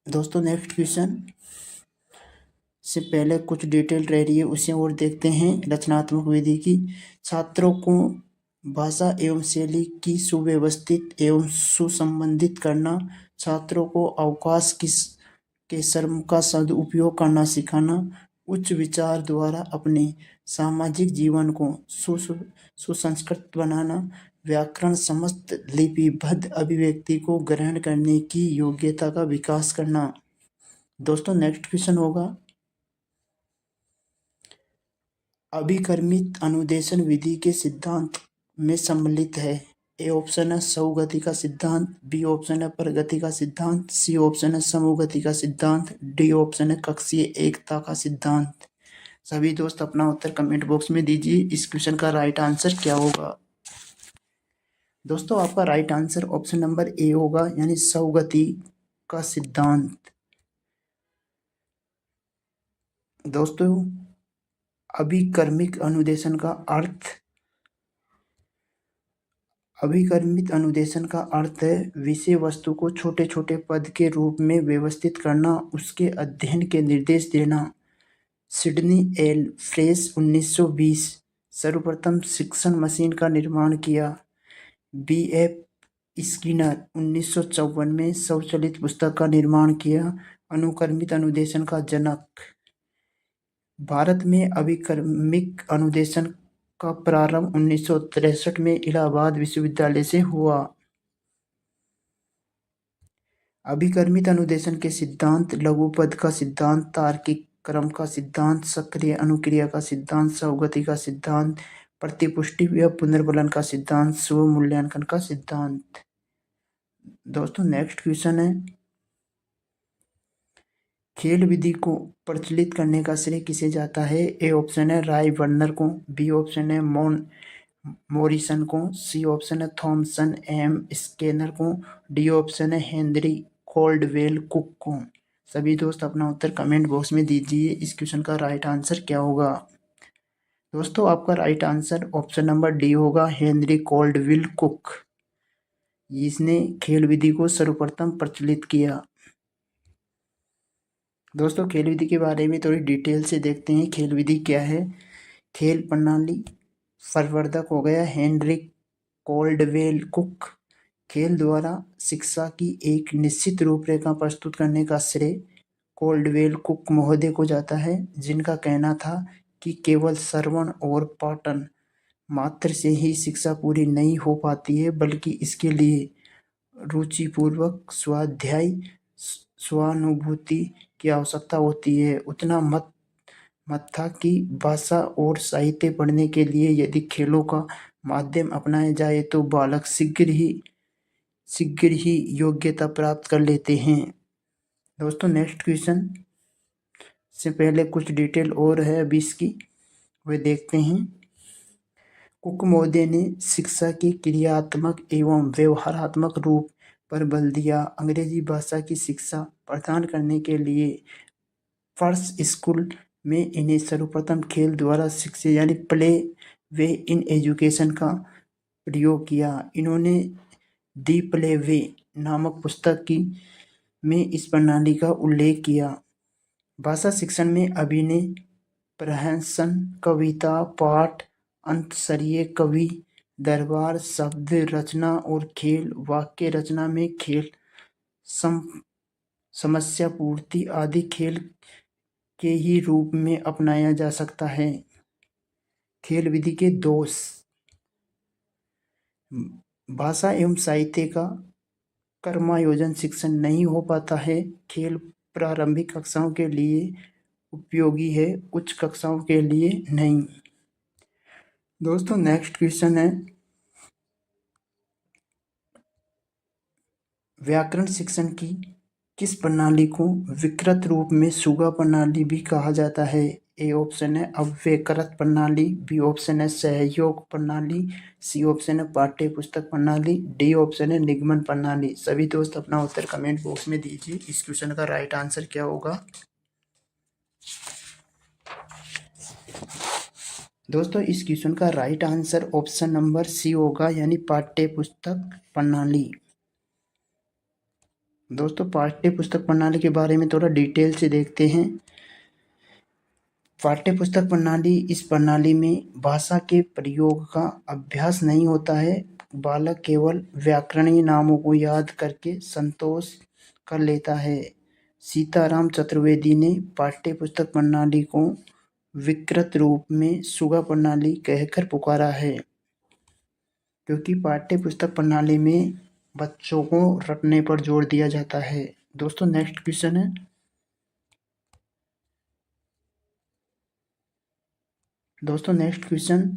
दोस्तों नेक्स्ट क्वेश्चन से पहले कुछ डिटेल रह रही है, उसे और देखते हैं। रचनात्मक विधि की छात्रों को भाषा एवं शैली की सुव्यवस्थित एवं सुसंबंधित करना, छात्रों को अवकाश के श्रम का सदुपयोग करना सिखाना, उच्च विचार द्वारा अपने सामाजिक जीवन को सुसंस्कृत बनाना, व्याकरण समस्त लिपिबद्ध अभिव्यक्ति को ग्रहण करने की योग्यता का विकास करना। दोस्तों नेक्स्ट क्वेश्चन होगा, अभिकर्मित अनुदेशन विधि के सिद्धांत में सम्मिलित है। ए ऑप्शन है सौगति का सिद्धांत, बी ऑप्शन है प्रगति का सिद्धांत, सी ऑप्शन है समूहगति का सिद्धांत, डी ऑप्शन है कक्षीय एकता का सिद्धांत। सभी दोस्त अपना उत्तर कमेंट बॉक्स में दीजिए। इस क्वेश्चन का राइट आंसर क्या होगा? दोस्तों आपका right answer option number A होगा, यानी सौगति का सिद्धांत। दोस्तों अभिकर्मिक अनुदेशन का अर्थ, अभिकर्मित अनुदेशन का अर्थ है विषय वस्तु को छोटे छोटे पद के रूप में व्यवस्थित करना, उसके अध्ययन के निर्देश देना। सिडनी एल फ्रेश 1920 सर्वप्रथम शिक्षण मशीन का निर्माण किया। बी एफ स्किनर 1954 में स्वचालित पुस्तक का निर्माण किया। अनुक्रमित अनुदेशन का जनक। भारत में अभिकर्मिक अनुदेशन का प्रारंभ 1963 में इलाहाबाद विश्वविद्यालय से हुआ। अभिकर्मित अनुदेशन के सिद्धांत लघुपद का सिद्धांत, तार्किक क्रम का सिद्धांत, सक्रिय अनुक्रिया का सिद्धांत, सौगति का सिद्धांत, प्रतिपुष्टि या पुनर्बलन का सिद्धांत, स्व मूल्यांकन का सिद्धांत। दोस्तों नेक्स्ट क्वेश्चन है, खेल विधि को प्रचलित करने का श्रेय किसे जाता है? ए ऑप्शन है राय वर्नर को, बी ऑप्शन है मोरिसन को, सी ऑप्शन है थॉमसन एम स्केनर को, डी ऑप्शन है हेनरी कोल्डवेल कुक को। सभी दोस्त अपना उत्तर कमेंट बॉक्स में दीजिए। इस क्वेश्चन का राइट आंसर क्या होगा? दोस्तों आपका right answer option number D होगा, हेनरी कोल्डवेल कुक। इसने खेल विधि को सर्वप्रथम प्रचलित किया। दोस्तों खेल विधि के बारे में थोड़ी डिटेल से देखते हैं। खेल विधि क्या है? खेल प्रणाली प्रवर्तक हो गया हेनरी कोल्डवेल कुक। खेल द्वारा शिक्षा की एक निश्चित रूपरेखा प्रस्तुत करने का श्रेय कोल्डवेल कुक महोदय को जाता है, जिनका कहना था कि केवल श्रवण और पाठन मात्र से ही शिक्षा पूरी नहीं हो पाती है, बल्कि इसके लिए रुचिपूर्वक स्वाध्याय स्वानुभूति की आवश्यकता होती है। उतना मत था कि भाषा और साहित्य पढ़ने के लिए यदि खेलों का माध्यम अपनाया जाए तो बालक शीघ्र ही योग्यता प्राप्त कर लेते हैं। दोस्तों नेक्स्ट क्वेश्चन से पहले कुछ डिटेल और है अभी इसकी, वे देखते हैं। कुक महोदय ने शिक्षा के क्रियात्मक एवं व्यवहारात्मक रूप पर बल दिया। अंग्रेजी भाषा की शिक्षा प्रदान करने के लिए फर्स्ट स्कूल में इन्हें सर्वप्रथम खेल द्वारा शिक्षा यानी प्ले वे इन एजुकेशन का प्रयोग किया। इन्होंने दी प्ले वे नामक पुस्तक में इस प्रणाली का उल्लेख किया। भाषा शिक्षण में अभिनय, प्रहसन, कविता पाठ, अंतःसरीय कवि दरबार, शब्द रचना और खेल, वाक्य रचना में खेल, समस्या पूर्ति आदि खेल के ही रूप में अपनाया जा सकता है। खेल विधि के दोष, भाषा एवं साहित्य का कर्मायोजन शिक्षण नहीं हो पाता है। खेल प्रारंभिक कक्षाओं के लिए उपयोगी है, उच्च कक्षाओं के लिए नहीं। दोस्तों नेक्स्ट क्वेश्चन है, व्याकरण शिक्षण की किस प्रणाली को विकृत रूप में सुगा प्रणाली भी कहा जाता है? ए ऑप्शन है अव्यकृत प्रणाली, बी ऑप्शन है सहयोग प्रणाली, सी ऑप्शन है पाठ्य पुस्तक प्रणाली, डी ऑप्शन है निगमन प्रणाली। सभी दोस्त अपना उत्तर कमेंट बॉक्स में दीजिए। इस क्वेश्चन का राइट आंसर क्या होगा? दोस्तों इस क्वेश्चन का right answer option number C होगा, यानी पाठ्य पुस्तक प्रणाली। दोस्तों पाठ्य पुस्तक प्रणाली के बारे में थोड़ा डिटेल से देखते हैं। पाठ्य पुस्तक प्रणाली, इस प्रणाली में भाषा के प्रयोग का अभ्यास नहीं होता है। बालक केवल व्याकरणीय नामों को याद करके संतोष कर लेता है। सीताराम चतुर्वेदी ने पाठ्य पुस्तक प्रणाली को विकृत रूप में सुगा प्रणाली कहकर पुकारा है, क्योंकि पाठ्य पुस्तक प्रणाली में बच्चों को रटने पर जोर दिया जाता है। दोस्तों नेक्स्ट क्वेश्चन है, दोस्तों नेक्स्ट क्वेश्चन,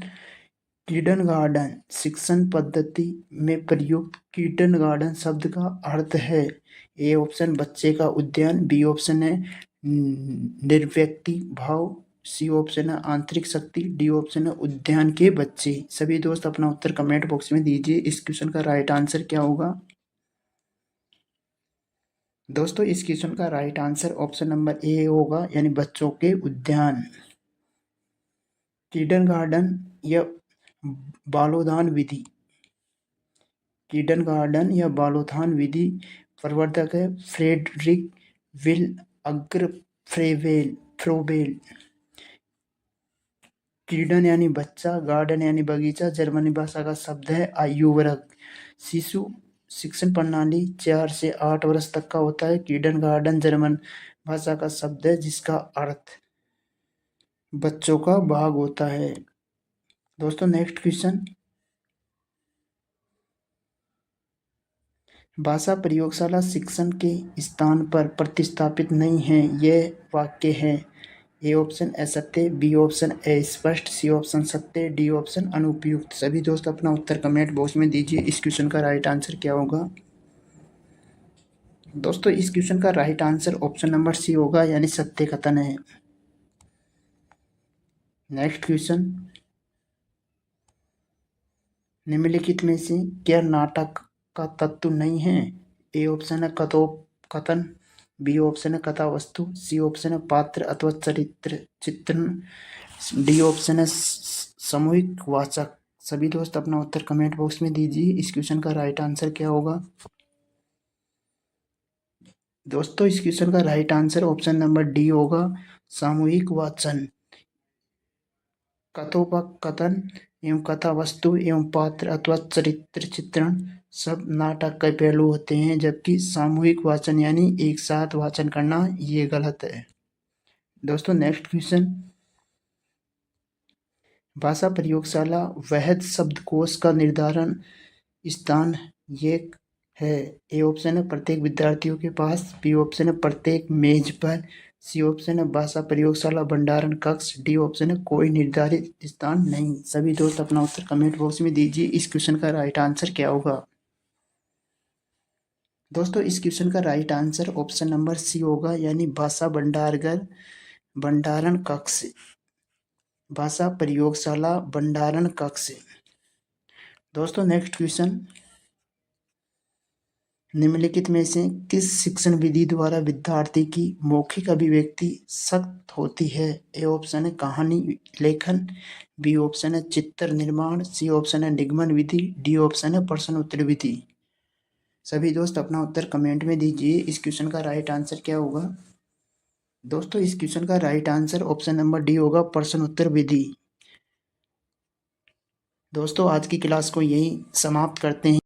किंडरगार्टन शिक्षण पद्धति में प्रयुक्त किंडरगार्टन शब्द का अर्थ है। ए ऑप्शन बच्चे का उद्यान, बी ऑप्शन है निर्व्यक्ति भाव, सी ऑप्शन है आंतरिक शक्ति, डी ऑप्शन है उद्यान के बच्चे। सभी दोस्त अपना उत्तर कमेंट बॉक्स में दीजिए। इस क्वेश्चन का राइट आंसर क्या होगा? दोस्तों इस क्वेश्चन का right answer option number A होगा, यानी बच्चों के उद्यान। किंडरगार्टन या बालोदान विधि, किंडरगार्टन या बालोदान विधि प्रवर्तक है फ्रेडरिक विल अग्र फ्रोबेल। किंडर यानी बच्चा, गार्डन यानी बगीचा, जर्मनी भाषा का शब्द है आयु वर्ग। शिशु शिक्षण प्रणाली 4 से 8 वर्ष तक का होता है। किंडरगार्टन जर्मन भाषा का शब्द है जिसका अर्थ बच्चों का भाग होता है। दोस्तों नेक्स्ट क्वेश्चन, भाषा प्रयोगशाला शिक्षण के स्थान पर प्रतिस्थापित नहीं है, यह वाक्य है। ए ऑप्शन असत्य, बी ऑप्शन अस्पष्ट, सी ऑप्शन सत्य, डी ऑप्शन अनुपयुक्त। सभी दोस्त अपना उत्तर कमेंट बॉक्स में दीजिए। इस क्वेश्चन का राइट आंसर क्या होगा? दोस्तों इस क्वेश्चन का right answer option number C होगा, यानी सत्य कथन है। नेक्स्ट क्वेश्चन, निम्नलिखित में से क्या नाटक का तत्व नहीं है? ए ऑप्शन है कथन, बी ऑप्शन है कथा वस्तु, सी ऑप्शन है पात्र अथवा चरित्र चित्रण, डी ऑप्शन है सामूहिक वाचक। सभी दोस्त अपना उत्तर कमेंट बॉक्स में दीजिए। इस क्वेश्चन का राइट आंसर क्या होगा? दोस्तों इस क्वेश्चन का right answer option number D होगा, सामूहिक वाचन। कथोपकथन एवं कथा वस्तु एवं पात्र अथवा चरित्र चित्रण सब नाटक के पहलू होते हैं, जबकि सामूहिक वाचन यानी एक साथ वाचन करना ये गलत है। दोस्तों नेक्स्ट क्वेश्चन, भाषा प्रयोगशाला वहद शब्दकोश का निर्धारण स्थान ये है। ए ऑप्शन है प्रत्येक विद्यार्थियों के पास, बी ऑप्शन है प्रत्येक मेज पर, सी ऑप्शन है भाषा प्रयोगशाला भंडारण कक्ष, डी ऑप्शन है कोई निर्धारित स्थान नहीं। सभी दोस्त अपना उत्तर कमेंट बॉक्स में दीजिए। इस क्वेश्चन का राइट आंसर क्या होगा? दोस्तों इस क्वेश्चन का right answer option number C होगा, यानी भाषा भंडारघर भंडारण कक्ष, भाषा प्रयोगशाला भंडारण कक्ष। दोस्तों नेक्स्ट क्वेश्चन, निम्नलिखित में से किस शिक्षण विधि द्वारा विद्यार्थी की मौखिक अभिव्यक्ति सख्त होती है? ए ऑप्शन है कहानी लेखन, बी ऑप्शन है चित्र निर्माण, सी ऑप्शन है निगमन विधि, डी ऑप्शन है प्रश्न उत्तर विधि। सभी दोस्त अपना उत्तर कमेंट में दीजिए। इस क्वेश्चन का राइट आंसर क्या होगा? दोस्तों इस क्वेश्चन का right answer option number D होगा, प्रश्न उत्तर विधि। दोस्तों आज की क्लास को यहीं समाप्त करते हैं।